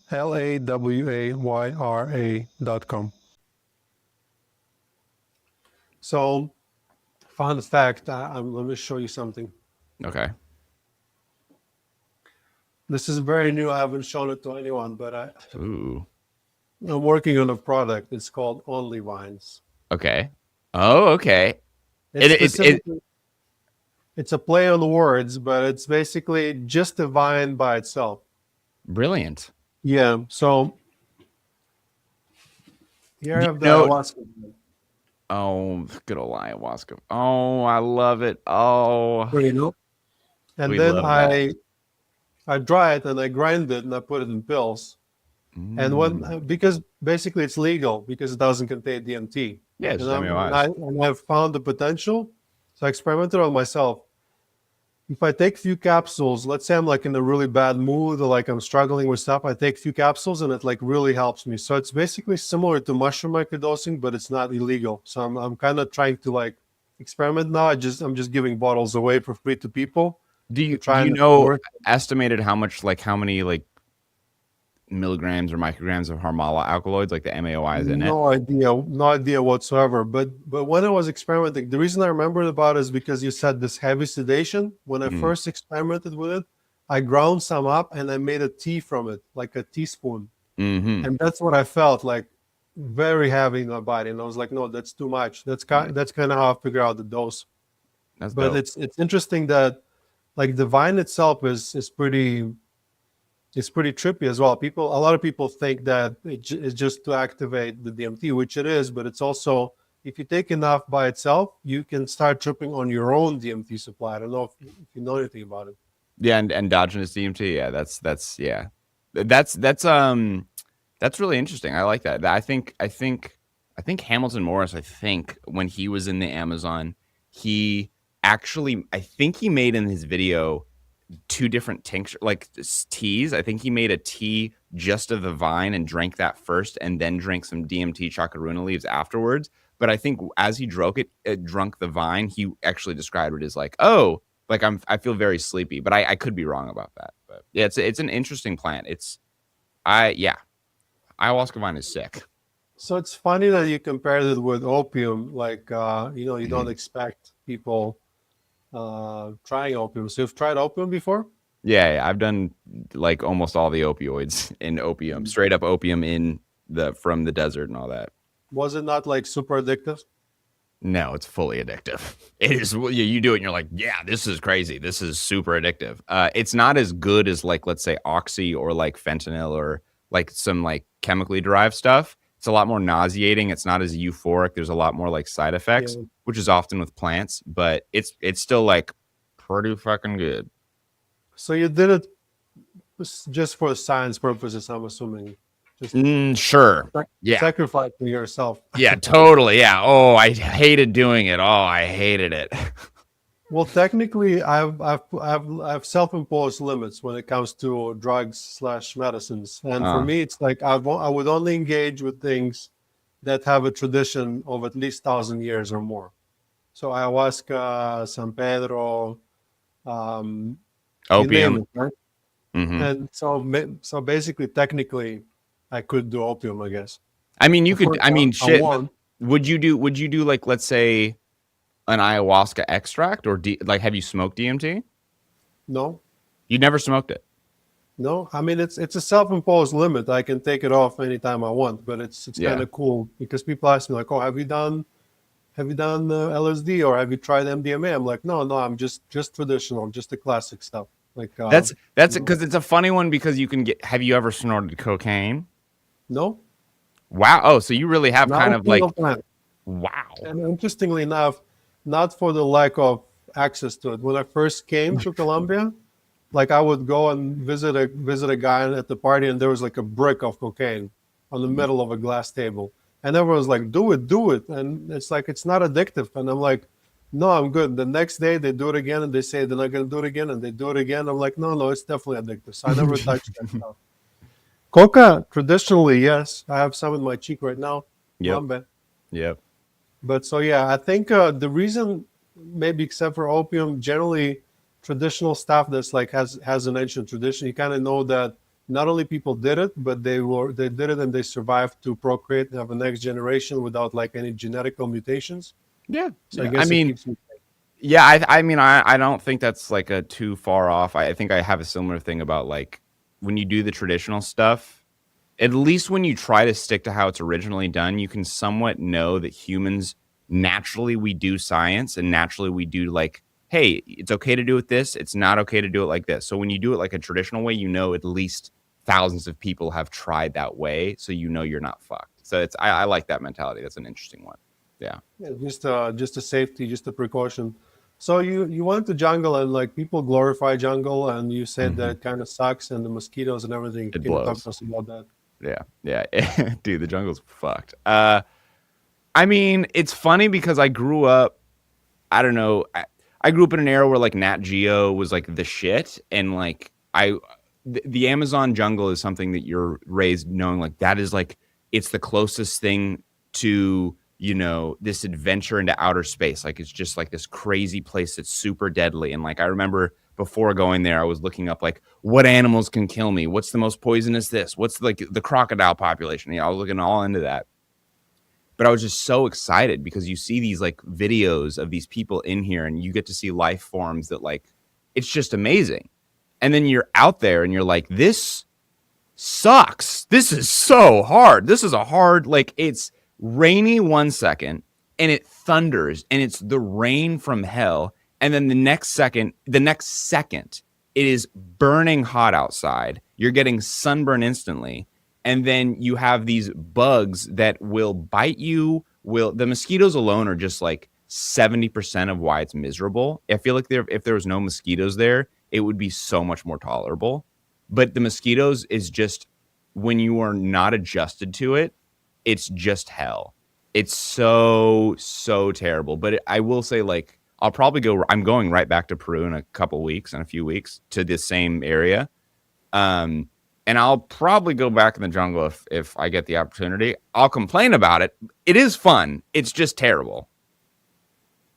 Speaker 2: LAWAYRA.com. So, fun fact, let me show you something.
Speaker 1: Okay.
Speaker 2: This is very new. I haven't shown it to anyone, but
Speaker 1: Ooh.
Speaker 2: I'm working on a product. It's called Only Vines.
Speaker 1: Okay. Oh, okay.
Speaker 2: It's
Speaker 1: It
Speaker 2: specifically, it's a play on the words, but it's basically just a vine by itself.
Speaker 1: brilliant.
Speaker 2: Yeah. So here I
Speaker 1: Do
Speaker 2: have
Speaker 1: you
Speaker 2: the
Speaker 1: know?
Speaker 2: ayahuasca.
Speaker 1: Oh, good old ayahuasca. Oh, I love it. Oh,
Speaker 2: You know, and
Speaker 1: we
Speaker 2: then
Speaker 1: love that.
Speaker 2: I dry it and I grind it and I put it in pills. And when
Speaker 1: Mm.
Speaker 2: because basically it's legal because it doesn't contain DMT.
Speaker 1: Yeah, it's
Speaker 2: And
Speaker 1: just MAOIs.
Speaker 2: I've found the potential, so I experimented on myself. if I take few capsules, let's say I'm like in a really bad mood or like I'm struggling with stuff, I take few capsules and it like really helps me. So it's basically similar to mushroom microdosing, but it's not illegal. So I'm kind of trying to like experiment now. I'm just giving bottles away for free to people to
Speaker 1: Do
Speaker 2: try
Speaker 1: you
Speaker 2: and
Speaker 1: know
Speaker 2: work.
Speaker 1: estimated how much, like how many like milligrams or micrograms of harmala alkaloids, like the MAOI, is in it?
Speaker 2: No idea whatsoever. But when I was experimenting, the reason I remembered about it is because you said this heavy sedation. When I
Speaker 1: Mm.
Speaker 2: first experimented with it, I ground some up and I made a tea from it, like a teaspoon.
Speaker 1: Hmm.
Speaker 2: And that's what I felt like, very heavy in my body. And I was like, no, that's too much. That's kind of how I figure out the dose.
Speaker 1: That's
Speaker 2: But
Speaker 1: dope.
Speaker 2: it's interesting that like the vine itself is pretty trippy as well. A lot of people think that it's just to activate the DMT, which it is, but it's also, if you take enough by itself, you can start tripping on your own DMT supply. I don't know if you know anything about it.
Speaker 1: Yeah, and endogenous DMT. Yeah, that's really interesting. I like that. I think Hamilton Morris, I think when he was in the Amazon, he actually, I think he made in his video two different tincture like teas. I think he made a tea just of the vine and drank that first, and then drank some DMT chakaruna leaves afterwards. But I think as he drunk the vine, he actually described it as like, oh, like I feel very sleepy. But I could be wrong about that. But yeah, it's an interesting plant. Yeah, ayahuasca vine is sick.
Speaker 2: So it's funny that you compared it with opium. Like, you don't
Speaker 1: Mhm.
Speaker 2: expect people trying opium. So you've tried opium before?
Speaker 1: Yeah, I've done like almost all the opioids in opium,
Speaker 2: Mm.
Speaker 1: straight up opium in the from the desert and all that.
Speaker 2: Was it not like super addictive?
Speaker 1: No, it's fully addictive. It is. You do it, and you're like, yeah, this is crazy. This is super addictive. It's not as good as like, let's say, oxy or like fentanyl or like some like chemically derived stuff. It's a lot more nauseating. It's not as euphoric. There's a lot more like side effects,
Speaker 2: Yeah.
Speaker 1: which is often with plants, but it's still like pretty fucking good.
Speaker 2: So you did it just for science purposes, I'm assuming. Just
Speaker 1: Sure. Yeah.
Speaker 2: sacrificing yourself.
Speaker 1: Yeah. Totally. Yeah. Oh, I hated doing it. Oh, I hated it.
Speaker 2: Well, technically, I've self-imposed limits when it comes to drugs slash medicines, and for
Speaker 1: uh,
Speaker 2: me, it's like I would only engage with things that have a tradition of at least 1,000 years or more. So ayahuasca, San Pedro, um, you name
Speaker 1: Opium.
Speaker 2: it, right?
Speaker 1: Hmm.
Speaker 2: And so basically, technically, I could do opium, I guess.
Speaker 1: I mean, you
Speaker 2: Of
Speaker 1: could.
Speaker 2: course,
Speaker 1: I mean,
Speaker 2: I
Speaker 1: shit. But
Speaker 2: won't.
Speaker 1: would you do like, let's say, an ayahuasca extract or like have you smoked DMT?
Speaker 2: No,
Speaker 1: You never smoked it.
Speaker 2: no. I mean, it's a self-imposed limit. I can take it off anytime I want, but it's kind
Speaker 1: Yeah.
Speaker 2: of cool because people ask me like, "Oh, have you done LSD or have you tried MDMA?" I'm like, "No, no. I'm just traditional, just the classic stuff." Like,
Speaker 1: That's because it's a funny one because you can get. Have you ever snorted cocaine?
Speaker 2: no,
Speaker 1: Wow. Oh, so you really have
Speaker 2: not
Speaker 1: kind
Speaker 2: a
Speaker 1: of
Speaker 2: single
Speaker 1: like,
Speaker 2: time.
Speaker 1: wow.
Speaker 2: And interestingly enough, not for the lack of access to it. When I first came to Colombia, like I would go and visit a guy at the party, and there was like a brick of cocaine on the middle of a glass table, and everyone was like, do it," and it's like it's not addictive, and I'm like, "No, I'm good." The next day they do it again, and they say they're not gonna do it again, and they do it again. I'm like, "No, no, it's definitely addictive." So I never touched that stuff. Coca, traditionally, yes, I have some in my cheek right now,
Speaker 1: Yep.
Speaker 2: Lambe.
Speaker 1: Yep.
Speaker 2: But so yeah, I think the reason, maybe except for opium, generally traditional stuff that's like has an ancient tradition. You kind of know that not only people did it, but they did it and they survived to procreate and have a next generation without like any genetical mutations.
Speaker 1: Yeah.
Speaker 2: So I
Speaker 1: Yeah. I
Speaker 2: guess it
Speaker 1: mean,
Speaker 2: keeps me.
Speaker 1: yeah. I mean, I don't think that's like a too far off. I think I have a similar thing about like when you do the traditional stuff. At least when you try to stick to how it's originally done, you can somewhat know that humans naturally we do science and naturally we do like, hey, it's okay to do it this, it's not okay to do it like this. So when you do it like a traditional way, you know at least thousands of people have tried that way, so you know you're not fucked. So I like that mentality. That's an interesting one. Yeah.
Speaker 2: Yeah, just a safety, just a precaution. So you went to jungle and like people glorify jungle, and you said that
Speaker 1: Hmm.
Speaker 2: it kind of sucks and the mosquitoes and everything.
Speaker 1: It
Speaker 2: Can you talk
Speaker 1: blows.
Speaker 2: to us about that?
Speaker 1: Yeah, yeah. Dude, the jungle's fucked. I mean, it's funny because I grew up. I don't know. I grew up in an era where like Nat Geo was like the shit, and like the Amazon jungle is something that you're raised knowing like that is like it's the closest thing to, you know, this adventure into outer space. Like it's just like this crazy place that's super deadly. And like I remember before going there, I was looking up like what animals can kill me, what's the most poisonous this, what's like the crocodile population. You know, I was looking all into that. But I was just so excited because you see these like videos of these people in here and you get to see life forms that like it's just amazing. And then you're out there and you're like, this sucks. This is so hard. This is a hard, like, it's rainy 1 second and it thunders and it's the rain from hell. And then the next second, it is burning hot outside. You're getting sunburn instantly. And then you have these bugs that will bite you. The mosquitoes alone are just like 70% of why it's miserable. I feel like if there was no mosquitoes there, it would be so much more tolerable. But the mosquitoes is just when you are not adjusted to it, it's just hell. It's so terrible. But I will say, like, I'm going right back to Peru in a few weeks to this same area. And I'll probably go back in the jungle if I get the opportunity. I'll complain about it. It is fun. It's just terrible.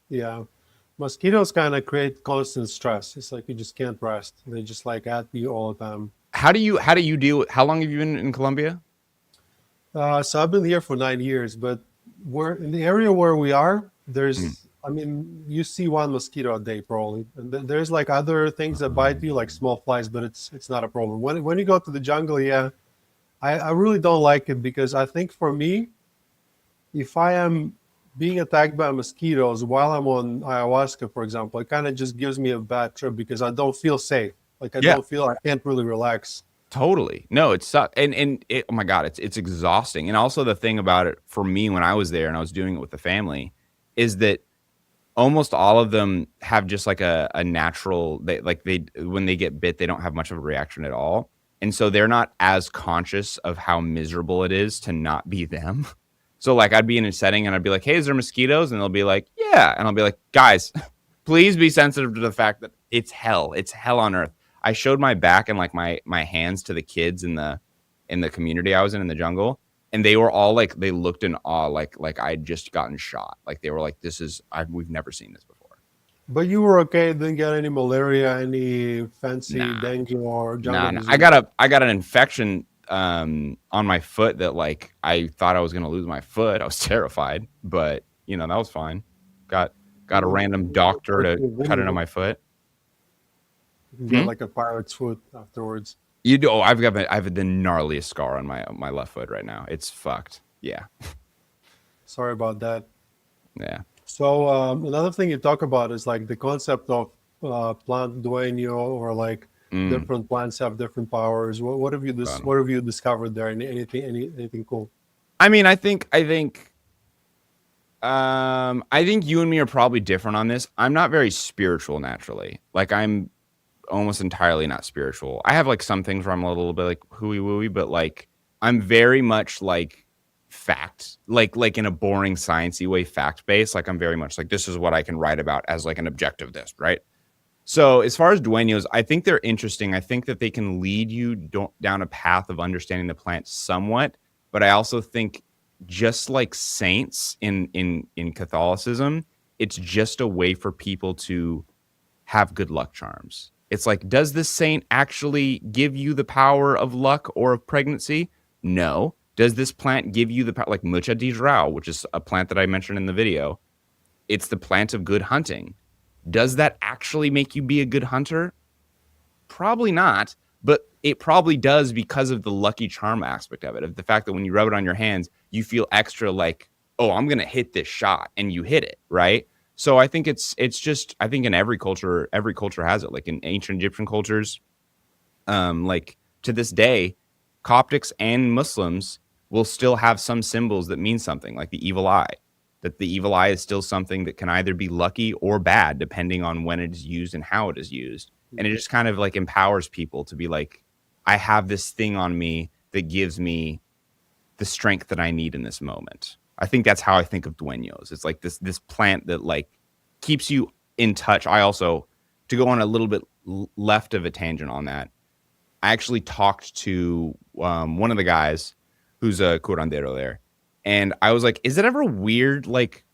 Speaker 2: Yeah. Mosquitoes kind of create constant stress. It's like you just can't rest. They just like at you all the time.
Speaker 1: How do you deal? How long have you been in Colombia?
Speaker 2: So I've been here for 9 years, but we're in the area where we are.
Speaker 1: Mm.
Speaker 2: I mean, you see one mosquito a day probably, and there's like other things that bite you, like small flies, but it's not a problem. When you go to the jungle, yeah, I really don't like it because I think for me, if I am being attacked by mosquitoes while I'm on ayahuasca, for example, it kind of just gives me a bad trip because I don't feel safe. Like I
Speaker 1: Yeah,
Speaker 2: don't feel I can't really relax.
Speaker 1: totally. No, it sucks. And it, oh my God, it's exhausting. And also the thing about it for me when I was there and I was doing it with the family is that almost all of them have just like a natural, when they get bit, they don't have much of a reaction at all. And so they're not as conscious of how miserable it is to not be them. So like I'd be in a setting and I'd be like, hey, is there mosquitoes? And they'll be like, yeah. And I'll be like, guys, please be sensitive to the fact that it's hell. It's hell on earth. I showed my back and like my hands to the kids in the community I was in the jungle, and they were all like they looked in awe, like I'd just gotten shot. Like they were like, we've never seen this before.
Speaker 2: But you were okay, didn't get any malaria, any fancy
Speaker 1: Nah,
Speaker 2: dengue or jungle
Speaker 1: nah.
Speaker 2: disease.
Speaker 1: I got an infection on my foot that like I thought I was gonna lose my foot. I was terrified, but you know that was fine. Got got a random doctor to cut it on my foot.
Speaker 2: You can get
Speaker 1: Hmm?
Speaker 2: like a pirate's foot afterwards.
Speaker 1: You do. Oh, I have the gnarliest scar on my left foot right now. It's fucked. Yeah,
Speaker 2: Sorry about that.
Speaker 1: yeah.
Speaker 2: So another thing you talk about is like the concept of plant dueño, or like
Speaker 1: Mm,
Speaker 2: different plants have different powers.
Speaker 1: fun.
Speaker 2: What have you discovered there? Anything cool?
Speaker 1: I mean, I think you and me are probably different on this. I'm not very spiritual naturally. Like I'm almost entirely not spiritual. I have like some things where I'm a little bit like hooey wooey, but like I'm very much like fact, like in a boring sciencey way, fact based. Like I'm very much like this is what I can write about as like an objective this, right? So as far as dueños, I think they're interesting. I think that they can lead you down a path of understanding the plant somewhat, but I also think just like saints in Catholicism, it's just a way for people to have good luck charms. It's like, does this saint actually give you the power of luck or of pregnancy? No. Does this plant give you the power, like Mucha di Rao, which is a plant that I mentioned in the video? It's the plant of good hunting. Does that actually make you be a good hunter? Probably not, but it probably does because of the lucky charm aspect of it, of the fact that when you rub it on your hands, you feel extra like, oh, I'm gonna hit this shot, and you hit it, right? So I think it's just I think in every culture has it. Like in ancient Egyptian cultures, like to this day, Coptics and Muslims will still have some symbols that mean something, like the evil eye. That the evil eye is still something that can either be lucky or bad, depending on when it is used and how it is used. And it just kind of like empowers people to be like, I have this thing on me that gives me the strength that I need in this moment. I think that's how I think of dueños. It's like this plant that like keeps you in touch. I also, to go on a little bit left of a tangent on that, I actually talked to one of the guys who's a curandero there. And I was like, is it ever weird, like,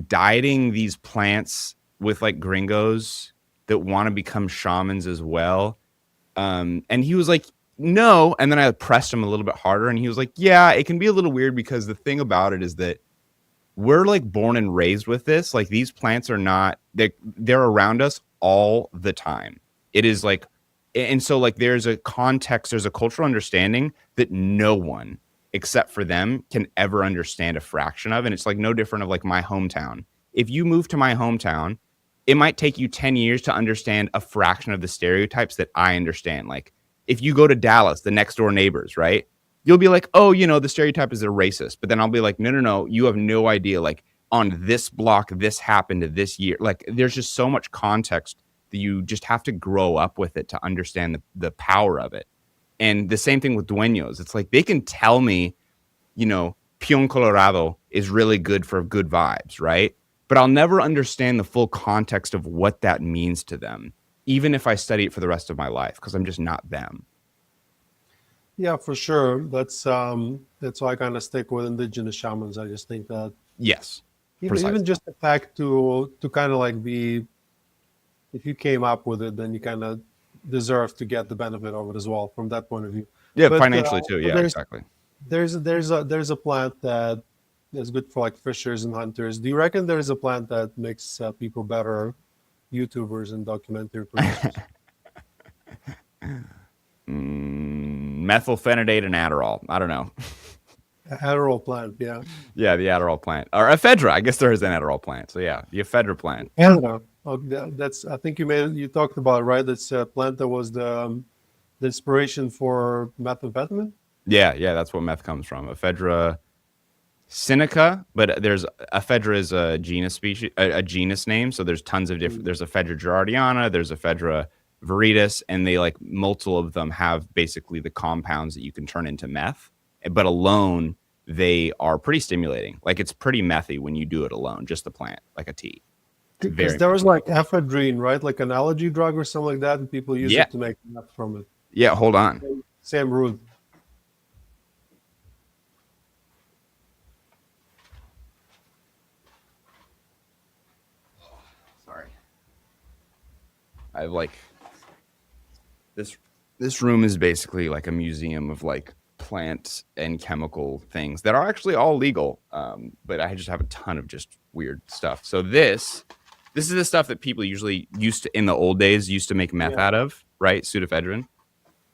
Speaker 1: dieting these plants with like gringos that want to become shamans as well? And he was like, no. And then I pressed him a little bit harder and he was like, yeah, it can be a little weird because the thing about it is that we're like born and raised with this. Like these plants are not, they're around us all the time. It is like, and so like there's a context, there's a cultural understanding that no one except for them can ever understand a fraction of. And it's like no different of like my hometown. If you move to my hometown, it might take you 10 years to understand a fraction of the stereotypes that I understand. Like if you go to Dallas, the next door neighbors, right? You'll be like, oh, the stereotype is they're racist. But then I'll be like, no, you have no idea. Like on this block, this happened this year. Like there's just so much context that you just have to grow up with it to understand the power of it. And the same thing with dueños. It's like they can tell me, Pion Colorado is really good for good vibes, right? But I'll never understand the full context of what that means to them, even if I study it for the rest of my life, because I'm just not them.
Speaker 2: Yeah, for sure. That's why I kind of stick with indigenous shamans. I just think that
Speaker 1: Yes,
Speaker 2: even just the fact to kind of like be, if you came up with it, then you kind of deserve to get the benefit of it as well from that point of view.
Speaker 1: Yeah,
Speaker 2: But
Speaker 1: financially too. Yeah, exactly.
Speaker 2: there's a plant that is good for like fishers and hunters. Do you reckon there's a plant that makes people better YouTubers and documentary producers?
Speaker 1: Methylphenidate and Adderall. I don't know.
Speaker 2: Adderall plant, yeah.
Speaker 1: Yeah, the Adderall plant. Or ephedra. I guess there is an Adderall plant. So yeah, the ephedra plant.
Speaker 2: Canada. Oh, that's I think you talked about it, right? That's a plant that was the inspiration for methamphetamine.
Speaker 1: Yeah, that's what meth comes from. Ephedra Sinica, but there's ephedra is a genus species, a genus name. So there's tons of different. There's ephedra gerardiana, there's ephedra viridis, and they like multiple of them have basically the compounds that you can turn into meth. But alone, they are pretty stimulating. Like it's pretty methy when you do it alone, just the plant, like a tea.
Speaker 2: Because there was like ephedrine, right? Like an allergy drug or something like that, and people use it to make meth from it.
Speaker 1: Yeah, hold on.
Speaker 2: Same root.
Speaker 1: Sorry. I have like this room is basically like a museum of like plant and chemical things that are actually all legal. But I just have a ton of just weird stuff. So this is the stuff that people usually used to in the old days used to make meth out of, right? Pseudoephedrine.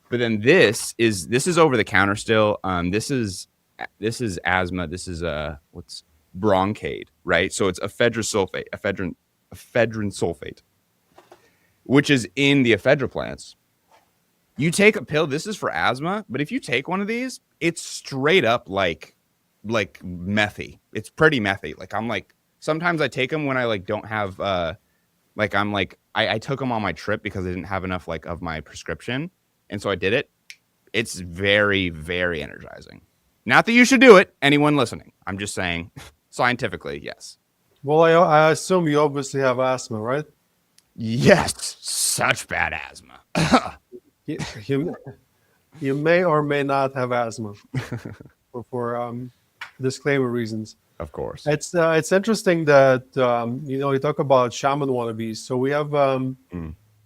Speaker 1: But then this is over the counter still. This is asthma. This is what's bronchade, right? So it's ephedrine sulfate, which is in the ephedra plants. You take a pill. This is for asthma, but if you take one of these, it's straight up like methy. It's pretty methy. Like I'm like sometimes I take them when I like don't have like I'm like I took them on my trip because I didn't have enough like of my prescription. And so I did it. It's very, very energizing. Not that you should do it, anyone listening. I'm just saying scientifically, yes.
Speaker 2: Well, I assume you obviously have asthma, right?
Speaker 1: Yes, such bad asthma.
Speaker 2: You may or may not have asthma for disclaimer reasons.
Speaker 1: Of course.
Speaker 2: It's interesting that you talk about shaman wannabes. So we have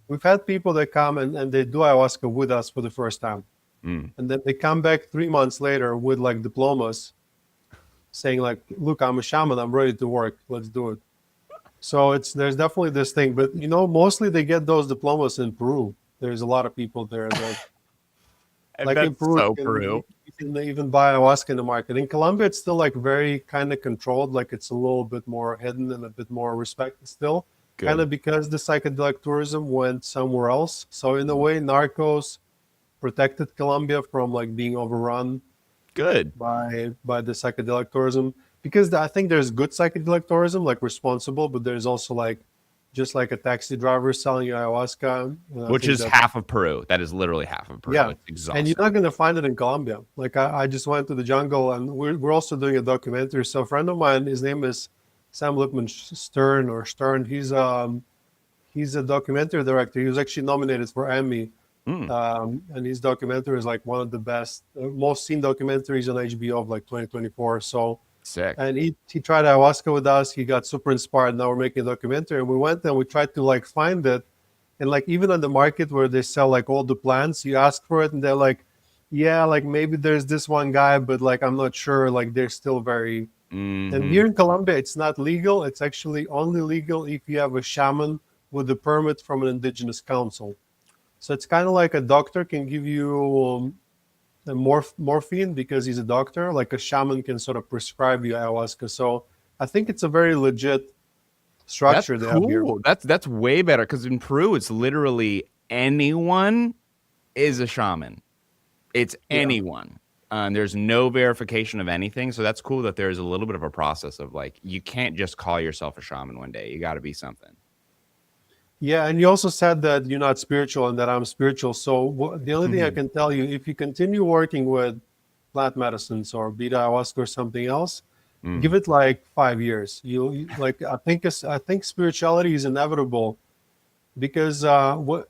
Speaker 2: we've had people that come and they do ayahuasca with us for the first time. And then they come back 3 months later with like diplomas saying like, look, I'm a shaman. I'm ready to work. Let's do it. So there's definitely this thing. But, mostly they get those diplomas in Peru. There's a lot of people there that like in Peru,
Speaker 1: Peru.
Speaker 2: You can even buy ayahuasca in the market. In Colombia, it's still like very kind of controlled. Like it's a little bit more hidden and a bit more respected still. Kind of because the psychedelic tourism went somewhere else. So in a way, narcos protected Colombia from like being overrun by the psychedelic tourism, because I think there's good psychedelic tourism, like responsible, but there's also like just like a taxi driver selling you ayahuasca,
Speaker 1: which is half of Peru. That is literally half of Peru.
Speaker 2: Yeah,
Speaker 1: it's exhausting.
Speaker 2: And you're not going to find it in Colombia. Like I just went to the jungle, and we're also doing a documentary. So a friend of mine, his name is Sam Lipman Stern or Stern. He's a documentary director. He was actually nominated for Emmy,
Speaker 1: Mm,
Speaker 2: and his documentary is like one of the best, most seen documentaries on HBO of like 2024. So,
Speaker 1: sick.
Speaker 2: and he tried ayahuasca with us. He got super inspired. Now we're making a documentary, and we went and we tried to like find it, and like even on the market where they sell like all the plants, you ask for it, and they're like, yeah, like maybe there's this one guy, but like I'm not sure. Like they're still very. And
Speaker 1: Hmm.
Speaker 2: here in Colombia, it's not legal. It's actually only legal if you have a shaman with a permit from an indigenous council. So it's kind of like a doctor can give you a morphine because he's a doctor, like a shaman can sort of prescribe you ayahuasca. So I think it's a very legit
Speaker 1: That's
Speaker 2: structure they have here.
Speaker 1: cool. That's way better because in Peru, it's literally anyone is a shaman. It's
Speaker 2: Yeah.
Speaker 1: anyone. There's no verification of anything. So that's cool that there's a little bit of a process of like, you can't just call yourself a shaman one day. You got to be something.
Speaker 2: Yeah. And you also said that you're not spiritual and that I'm spiritual. So the only thing I can tell you, if you continue working with plant medicines or beta ayahuasca or something else, give
Speaker 1: Mm.
Speaker 2: it like 5 years. Like I think spirituality is inevitable because what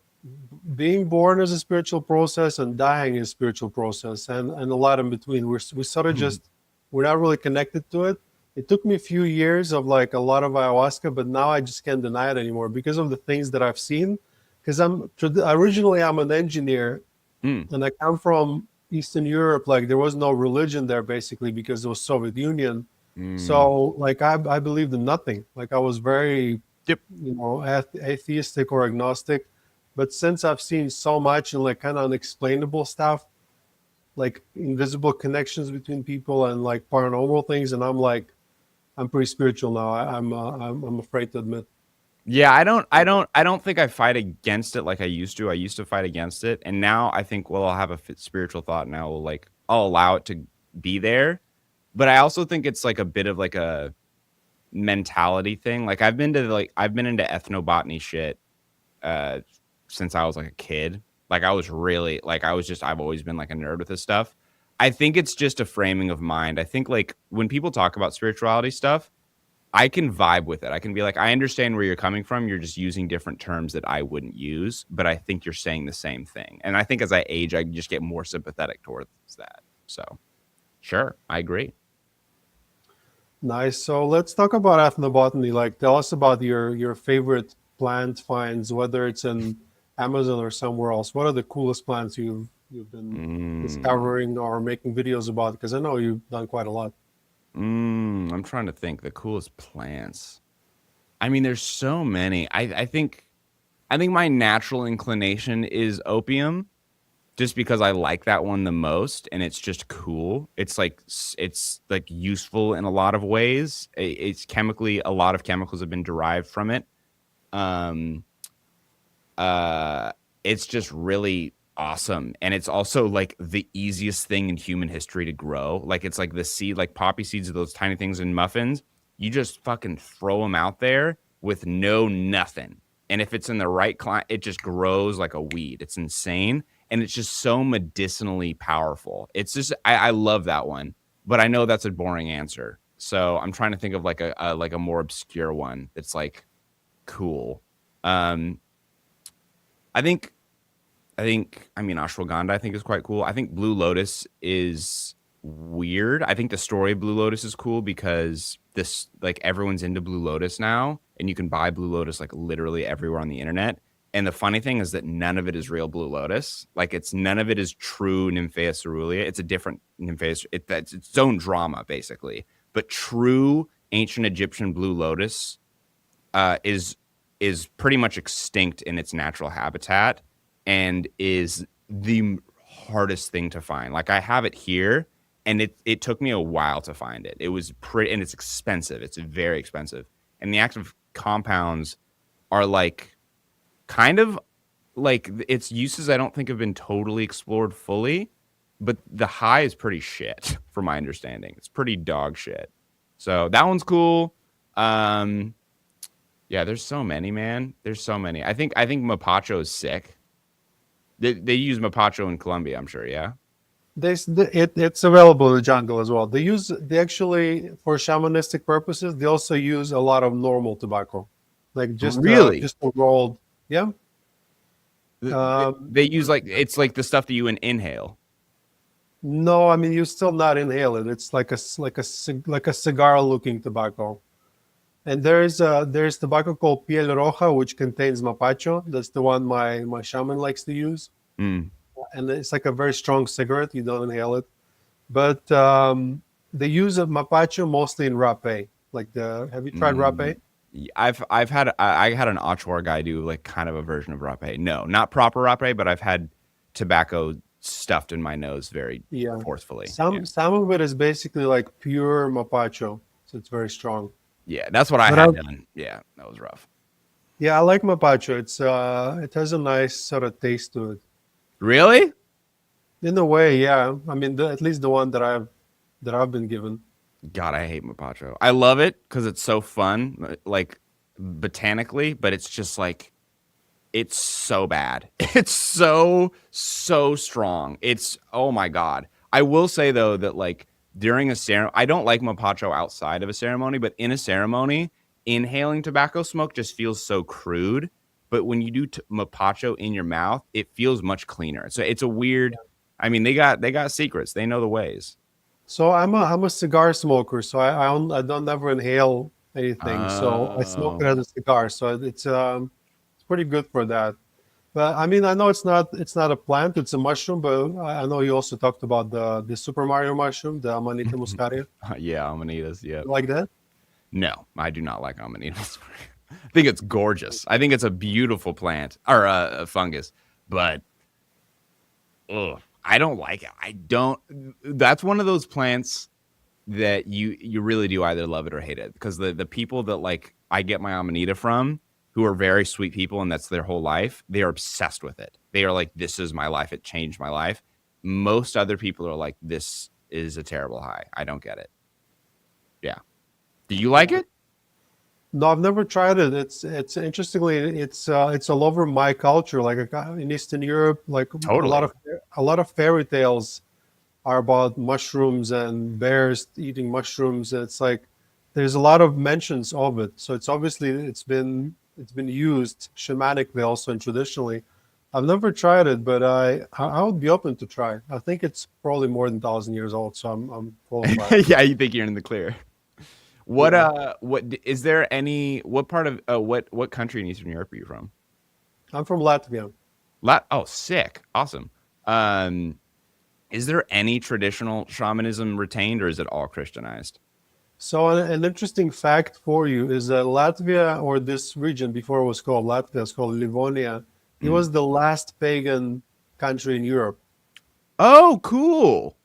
Speaker 2: being born is a spiritual process and dying is a spiritual process and a lot in between. We sort of just we're not really connected to it. It took me a few years of like a lot of ayahuasca, but now I just can't deny it anymore because of the things that I've seen. Because originally I'm an engineer
Speaker 1: Mm.
Speaker 2: and I come from Eastern Europe. Like there was no religion there basically because it was Soviet Union.
Speaker 1: Mm.
Speaker 2: So like I believed in nothing. Like I was very
Speaker 1: Yep.
Speaker 2: atheistic or agnostic. But since I've seen so much and like kind of unexplainable stuff, like invisible connections between people and like paranormal things, and I'm like, I'm pretty spiritual now. I'm afraid to admit.
Speaker 1: Yeah, I don't think I fight against it like I used to. I used to fight against it, and now I think, well, I'll have a spiritual thought, and I'll allow it to be there. But I also think it's like a bit of like a mentality thing. Like I've been into ethnobotany shit uh since I was like a kid. Like I was really like I've always been like a nerd with this stuff. I think it's just a framing of mind. I think like when people talk about spirituality stuff, I can vibe with it. I can be like, I understand where you're coming from. You're just using different terms that I wouldn't use, but I think you're saying the same thing. And I think as I age, I just get more sympathetic towards that. So, sure, I agree.
Speaker 2: Nice. So let's talk about ethnobotany. Like, tell us about your favorite plant finds, whether it's in Amazon or somewhere else. What are the coolest plants you've been
Speaker 1: Mm,
Speaker 2: discovering or making videos about? Because I know you've done quite a lot.
Speaker 1: I'm trying to think the coolest plants. I mean, there's so many. I think my natural inclination is opium, just because I like that one the most, and it's just cool. It's like useful in a lot of ways. It's chemically a lot of chemicals have been derived from it. Um, uh, it's just really awesome, and it's also like the easiest thing in human history to grow. Like it's like the seed, like poppy seeds of those tiny things in muffins. You just fucking throw them out there with no nothing, and if it's in the right climate, it just grows like a weed. It's insane, and it's just so medicinally powerful. It's just I love that one, but I know that's a boring answer. So I'm trying to think of like a more obscure one that's like cool. Um, I think I mean ashwagandha I think is quite cool. I think Blue Lotus is weird. I think the story of Blue Lotus is cool because this like everyone's into Blue Lotus now and you can buy Blue Lotus like literally everywhere on the internet. And the funny thing is that none of it is real Blue Lotus. Like it's none of it is true Nymphaea cerulean. It's a different Nymphaea. That's its own drama basically. But true ancient Egyptian Blue Lotus is pretty much extinct in its natural habitat and is the hardest thing to find. Like I have it here and it took me a while to find it. It was pretty and it's expensive. It's very expensive. And the active compounds are like kind of like its uses I don't think have been totally explored fully, but the high is pretty shit from my understanding. It's pretty dog shit. So that one's cool. Um yeah, there's so many, man. There's so many. I think Mapacho is sick. They use Mapacho in Colombia, I'm sure, yeah.
Speaker 2: It's available in the jungle as well. They actually, for shamanistic purposes, they also use a lot of normal tobacco, like
Speaker 1: Really?
Speaker 2: just a rolled. Yeah.
Speaker 1: They use
Speaker 2: But
Speaker 1: like it's like the stuff that you inhale.
Speaker 2: no, I mean you still not inhale it. It's like like a cigar looking tobacco. And there's tobacco called piel roja, which contains mapacho. That's the one my shaman likes to use,
Speaker 1: Mm.
Speaker 2: and it's like a very strong cigarette. You don't inhale it, but they use a mapacho mostly in rapé. Like the have you tried rapé?
Speaker 1: Mm. I've had I had an Achuar guy do like kind of a version of rapé. No, not proper rapé, but I've had tobacco stuffed in my nose very
Speaker 2: Yeah.
Speaker 1: forcefully. Yeah,
Speaker 2: Some of it is basically like pure mapacho, so it's very strong.
Speaker 1: yeah, that's what I
Speaker 2: But I
Speaker 1: had done. Yeah, that was rough.
Speaker 2: Yeah, I like mapacho. It has a nice sort of taste to it.
Speaker 1: Really?
Speaker 2: In a way, yeah. I mean, at least the one that I've been given.
Speaker 1: God, I hate mapacho. I love it because it's so fun, like botanically, but it's just like it's so bad. It's so strong. It's oh my god. I will say though that like during a ceremony, I don't like mapacho outside of a ceremony, but in a ceremony, inhaling tobacco smoke just feels so crude. But when you do mapacho in your mouth, it feels much cleaner. So it's a weird. I mean, they got secrets. They know the ways.
Speaker 2: So I'm a cigar smoker, so I don't ever inhale anything. So I smoke it
Speaker 1: Oh.
Speaker 2: as a cigar. So it's pretty good for that. But I mean, I know it's not a plant, it's a mushroom, but I know you also talked about the Super Mario mushroom, the Amanita muscaria.
Speaker 1: Yeah, amanitas. Yeah.
Speaker 2: You like that?
Speaker 1: No, I do not like amanitas. I think it's gorgeous. I think it's a beautiful plant or a fungus, but ugh, I don't like it. I don't. That's one of those plants that you really do either love it or hate it because the people that like I get my amanita from who are very sweet people and that's their whole life, they are obsessed with it. They are like, this is my life. It changed my life. Most other people are like, this is a terrible high. I don't get it. Yeah. Do you like
Speaker 2: Yeah.
Speaker 1: it?
Speaker 2: No, I've never tried it. It's interestingly it's all over my culture. Like in Eastern Europe, like
Speaker 1: Totally.
Speaker 2: a lot of fairy tales are about mushrooms and bears eating mushrooms. It's like there's a lot of mentions of it. So it's obviously it's been used shamanically also and traditionally. I've never tried it, but I would be open to try. I think it's probably more than 1,000 years old, so I'm qualified.
Speaker 1: Yeah, you think you're in the clear.
Speaker 2: Yeah,
Speaker 1: What is there any what part of what country in Eastern Europe are you from?
Speaker 2: I'm from Latvia.
Speaker 1: Oh, sick. Awesome. Um is there any traditional shamanism retained or is it all Christianized?
Speaker 2: So an interesting fact for you is that Latvia, or this region before it was called Latvia, it's called Livonia. It
Speaker 1: Mm.
Speaker 2: was the last pagan country in Europe.
Speaker 1: Oh, cool.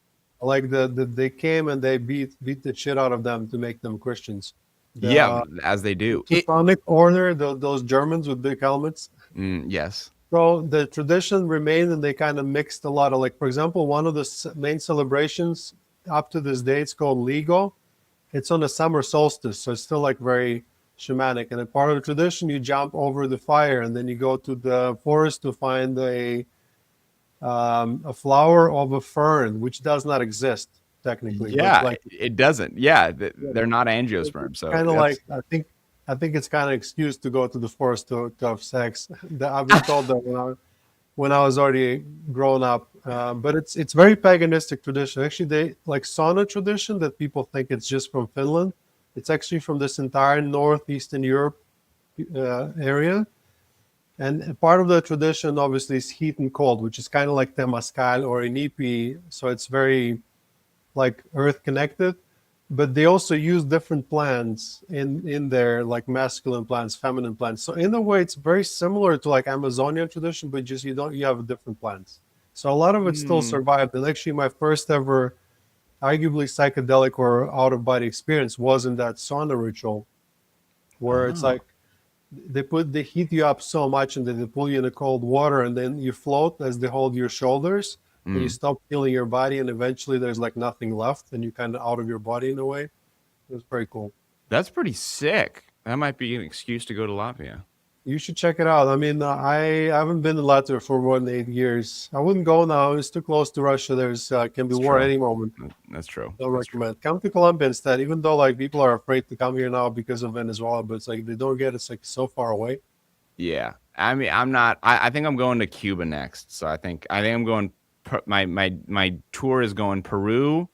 Speaker 2: Like they came and they beat the shit out of them to make them Christians.
Speaker 1: Yeah,
Speaker 2: The
Speaker 1: as they do.
Speaker 2: Teutonic Order, those Germans with big helmets.
Speaker 1: Yes.
Speaker 2: So the tradition remained, and they kind of mixed a lot of, like, for example, one of the main celebrations up to this day, it's called Ligo. It's on the summer solstice, so it's still like very shamanic. And a part of the tradition, you jump over the fire, and then you go to the forest to find a flower of a fern, which does not exist technically, but
Speaker 1: Yeah,
Speaker 2: like
Speaker 1: it doesn't. Yeah,
Speaker 2: yeah,
Speaker 1: they're not
Speaker 2: it's
Speaker 1: angiosperms, so
Speaker 2: kind of
Speaker 1: that's
Speaker 2: like I think it's kind of excuse to go to the forest to have sex. I've been told that when I was already grown up. But it's very paganistic tradition. Actually, they like sauna tradition that people think it's just from Finland. It's actually from this entire northeastern Europe area. And part of the tradition, obviously, is heat and cold, which is kind of like Temascal or Inipi. So it's very like earth connected. But they also use different plants in there, like masculine plants, feminine plants. So in a way, it's very similar to like Amazonian tradition, but just you have different plants. So a lot of it still
Speaker 1: mm.
Speaker 2: survived. And actually, my first ever, arguably psychedelic or out of body experience was in that sauna ritual, where it's
Speaker 1: Oh.
Speaker 2: like they heat you up so much and then they pull you in the cold water and then you float as they hold your shoulders and you
Speaker 1: Mm.
Speaker 2: stop feeling your body and eventually there's like nothing left and you kind of out of your body in a way. It was very cool.
Speaker 1: That's pretty sick. That might be an excuse to go to Latvia.
Speaker 2: You should check it out. I mean, I haven't been in Latvia for more than 8 years. I wouldn't go now. It's too close to Russia. There's can be
Speaker 1: It's
Speaker 2: war
Speaker 1: true.
Speaker 2: any moment.
Speaker 1: That's true.
Speaker 2: Don't
Speaker 1: That's true.
Speaker 2: recommend. Come to Colombia instead. Even though like people are afraid to come here now because of Venezuela, but it's like they don't get it's like so far away.
Speaker 1: Yeah. I mean, I'm not. I think I'm going to Cuba next. So I think I'm going. My tour is going Peru,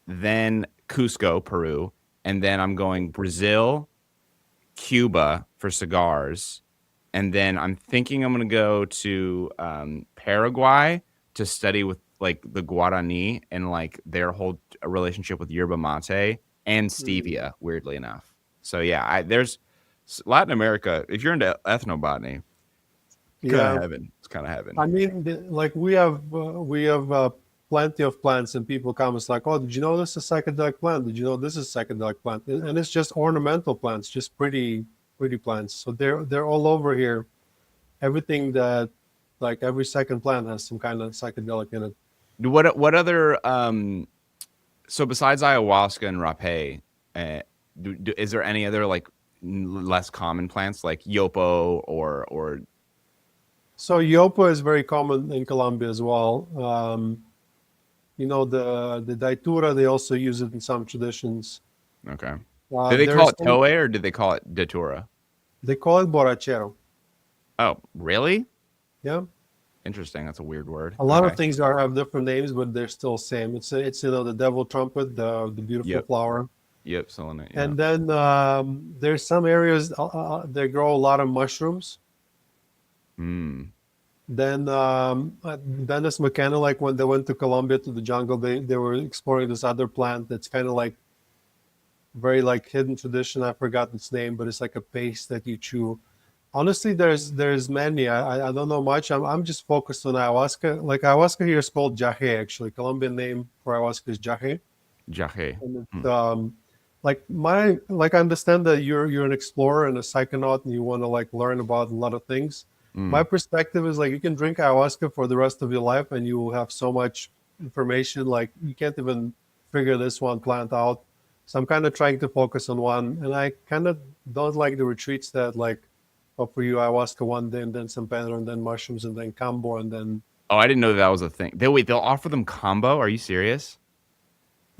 Speaker 1: then Cusco, Peru, and then I'm going Brazil, Cuba for cigars, and then I'm thinking I'm going to go to Paraguay to study with like the Guarani and like their whole relationship with yerba mate and
Speaker 2: Mm.
Speaker 1: stevia. Weirdly enough, so yeah, there's Latin America. If you're into ethnobotany, kind of
Speaker 2: Yeah,
Speaker 1: heaven. It's kind of
Speaker 2: I
Speaker 1: heaven.
Speaker 2: mean, like we have plenty of plants, and people come. It's like, oh, did you know this is a psychedelic plant? Did you know this is a psychedelic plant? And it's just ornamental plants, just pretty plants. So they're all over here. Everything that like every second plant has some kind of psychedelic in it.
Speaker 1: What other so besides ayahuasca and rapé, uh, is there any other like less common plants like yopo or
Speaker 2: So yopa is very common in Colombia as well. You know the datura. They also use it in some traditions.
Speaker 1: okay? Did they call
Speaker 2: There's
Speaker 1: it toe or did they call it datura?
Speaker 2: they call it borrachero.
Speaker 1: Oh, really?
Speaker 2: Yeah,
Speaker 1: Interesting. That's a weird word.
Speaker 2: a lot of
Speaker 1: Okay.
Speaker 2: things are have different names, but they're still same. It's you know the devil trumpet, the beautiful
Speaker 1: Yep.
Speaker 2: flower.
Speaker 1: Yep. Selenite. Yeah.
Speaker 2: And then there's some areas they grow a lot of mushrooms.
Speaker 1: Hmm.
Speaker 2: Then it's kind of like when they went to Colombia to the jungle, they were exploring this other plant that's kind of like very like hidden tradition. I forgot its name, but it's like a paste that you chew. Honestly, there's many. I don't know much. I'm just focused on ayahuasca. Like ayahuasca here is called jahe actually. Colombian name for ayahuasca is jahe.
Speaker 1: Jahe.
Speaker 2: And
Speaker 1: Hmm.
Speaker 2: it's like I understand that you're an explorer and a psychonaut and you want to like learn about a lot of things. My
Speaker 1: Mm.
Speaker 2: perspective is like you can drink ayahuasca for the rest of your life and you will have so much information like you can't even figure this one plant out. So I'm kind of trying to focus on one, and I kind of don't like the retreats that like offer you ayahuasca one day and then San Pedro and then mushrooms and then cambo and then
Speaker 1: Oh, I didn't know that was a thing. They'll offer them combo. Are you serious?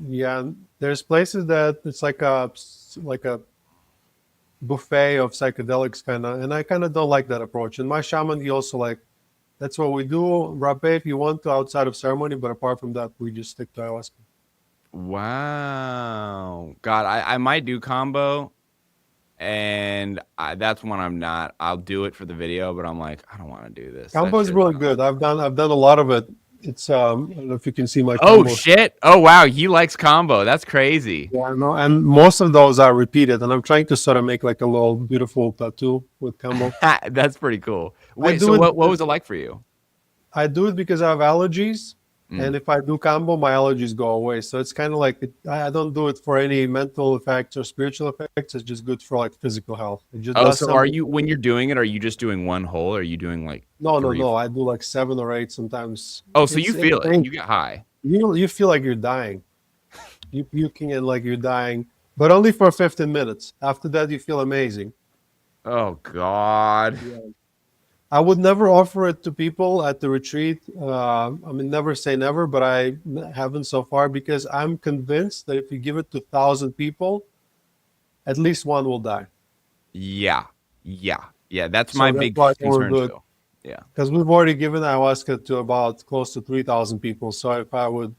Speaker 2: yeah. There's places that it's like a buffet of psychedelics kind of, and I kind of don't like that approach. And my shaman, he also like that's what we do. Rapé if you want to outside of ceremony, but apart from that, we just stick to ayahuasca.
Speaker 1: Wow. God, I might do combo. And that's one I'm not. I'll do it for the video, but I'm like, I don't want to do this. That
Speaker 2: Cambo is
Speaker 1: shit
Speaker 2: really
Speaker 1: sounds.
Speaker 2: good. I've done a lot of it. It's I don't know if you can see my
Speaker 1: Oh
Speaker 2: cambo.
Speaker 1: shit! Oh wow, he likes combo. That's crazy.
Speaker 2: Yeah, no, and most of those are repeated. And I'm trying to sort of make like a little beautiful tattoo with cambo.
Speaker 1: That's pretty cool.
Speaker 2: I
Speaker 1: Wait, so
Speaker 2: do it.
Speaker 1: what was it like for you?
Speaker 2: I do it because I have allergies,
Speaker 1: Mm.
Speaker 2: and if I do combo, my allergies go away. So it's kind of like I don't do it for any mental effects or spiritual effects. It's just good for like physical health. It just
Speaker 1: Oh,
Speaker 2: does
Speaker 1: so are
Speaker 2: something.
Speaker 1: you when you're doing it? Are you just doing one hole? Or are you doing like
Speaker 2: No, no,
Speaker 1: three?
Speaker 2: no. I do like 7 or 8 sometimes.
Speaker 1: Oh, so you
Speaker 2: It's
Speaker 1: feel it?
Speaker 2: pain.
Speaker 1: You get high.
Speaker 2: You feel like you're dying. You puking and like you're dying, but only for 15 minutes. After that, you feel amazing.
Speaker 1: Oh God.
Speaker 2: Yeah. I would never offer it to people at the retreat. I mean, never say never, but I haven't so far because I'm convinced that if you give it to 1,000 people, at least one will die.
Speaker 1: Yeah, yeah. That's my
Speaker 2: So that's
Speaker 1: big
Speaker 2: why I don't
Speaker 1: concern
Speaker 2: do it
Speaker 1: too. Yeah.
Speaker 2: because we've already given ayahuasca to about close to 3,000 people. So if I would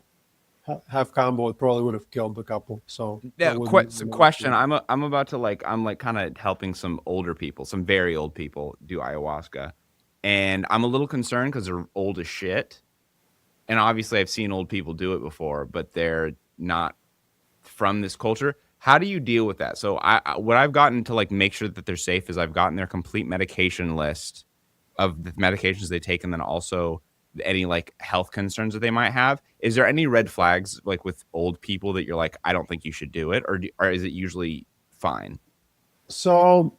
Speaker 2: have combo, it probably would have killed a couple. So that
Speaker 1: Yeah,
Speaker 2: wouldn't be
Speaker 1: so
Speaker 2: my
Speaker 1: question.
Speaker 2: option.
Speaker 1: I'm about to like I'm like kind of helping some older people, some very old people do ayahuasca, and I'm a little concerned because they're old as shit. And obviously, I've seen old people do it before, but they're not from this culture. How do you deal with that? So what I've gotten to like make sure that they're safe is I've gotten their complete medication list of the medications they take, and then also any like health concerns that they might have. Is there any red flags like with old people that you're like, I don't think you should do it, or is it usually fine?
Speaker 2: So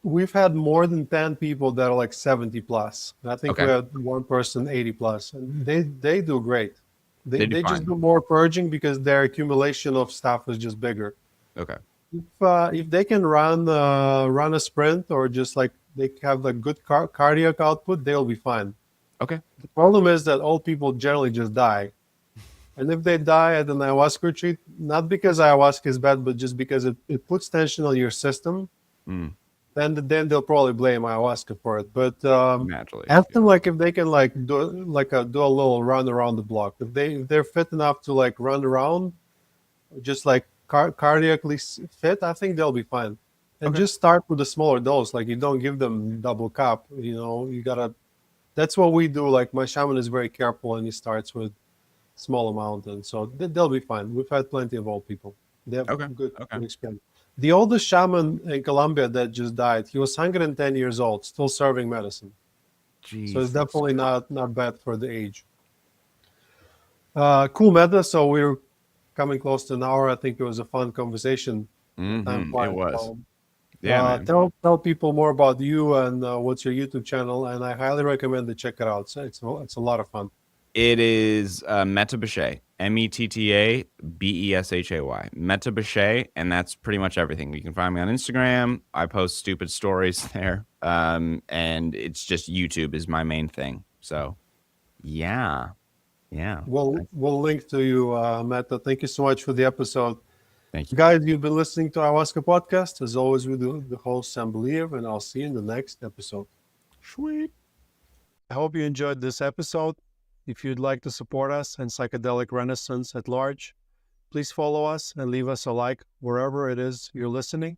Speaker 2: we've had more than 10 people that are like 70 plus. I think we
Speaker 1: Okay,
Speaker 2: had one person 80 plus, and they do great. They,
Speaker 1: they do
Speaker 2: they just
Speaker 1: fine.
Speaker 2: do more purging because their accumulation of stuff is just bigger.
Speaker 1: Okay,
Speaker 2: If they can run a sprint or just like they have like good cardiac output, they'll be fine.
Speaker 1: Okay.
Speaker 2: The problem is that old people generally just die. And if they die at an ayahuasca retreat, not because ayahuasca is bad, but just because it puts tension on your system,
Speaker 1: Mm.
Speaker 2: then they'll probably blame ayahuasca for it. But
Speaker 1: Naturally.
Speaker 2: ask
Speaker 1: Yeah.
Speaker 2: them like if they can like do a little run around the block. If they're fit enough to like run around, just like cardiacally fit, I think they'll be fine. And
Speaker 1: Okay.
Speaker 2: just start with a smaller dose. Like you don't give them double cup. You know, you gotta. That's what we do. Like my shaman is very careful and he starts with small amount, and so they'll be fine. We've had plenty of old people. They have
Speaker 1: Okay.
Speaker 2: good,
Speaker 1: Okay.
Speaker 2: good experience. The oldest shaman in Colombia that just died, he was 110 years old, still serving medicine. So it's
Speaker 1: Jesus.
Speaker 2: definitely not bad for the age. Cool, Meta. So we're coming close to an hour. I think it was a fun conversation. Time
Speaker 1: It
Speaker 2: flies.
Speaker 1: was.
Speaker 2: So,
Speaker 1: Yeah, man.
Speaker 2: tell people more about you and what's your YouTube channel, and I highly recommend to check it out. So it's a lot of fun.
Speaker 1: It is Metta Beshay, Mettabeshay, Metta Beshay, and that's pretty much everything. You can find me on Instagram. I post stupid stories there, and it's just YouTube is my main thing. So, yeah, yeah.
Speaker 2: We'll link to you, Meta. Thank you so much for the episode.
Speaker 1: Thank you.
Speaker 2: Guys, you've been listening to Ayahuasca Podcast. As always, we do the host, Sam Believ, and I'll see you in the next episode.
Speaker 1: Sweet.
Speaker 2: I hope you enjoyed this episode. If you'd like to support us and psychedelic renaissance at large, please follow us and leave us a like wherever it is you're listening.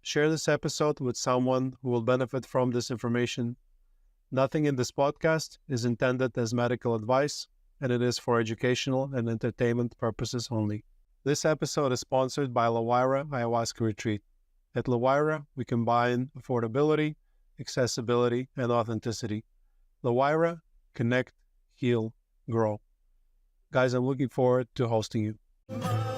Speaker 2: Share this episode with someone who will benefit from this information. Nothing in this podcast is intended as medical advice, and it is for educational and entertainment purposes only. This episode is sponsored by La Huayra Ayahuasca Retreat. At La Huayra, we combine affordability, accessibility, and authenticity. La Huayra, connect, heal, grow. Guys, I'm looking forward to hosting you.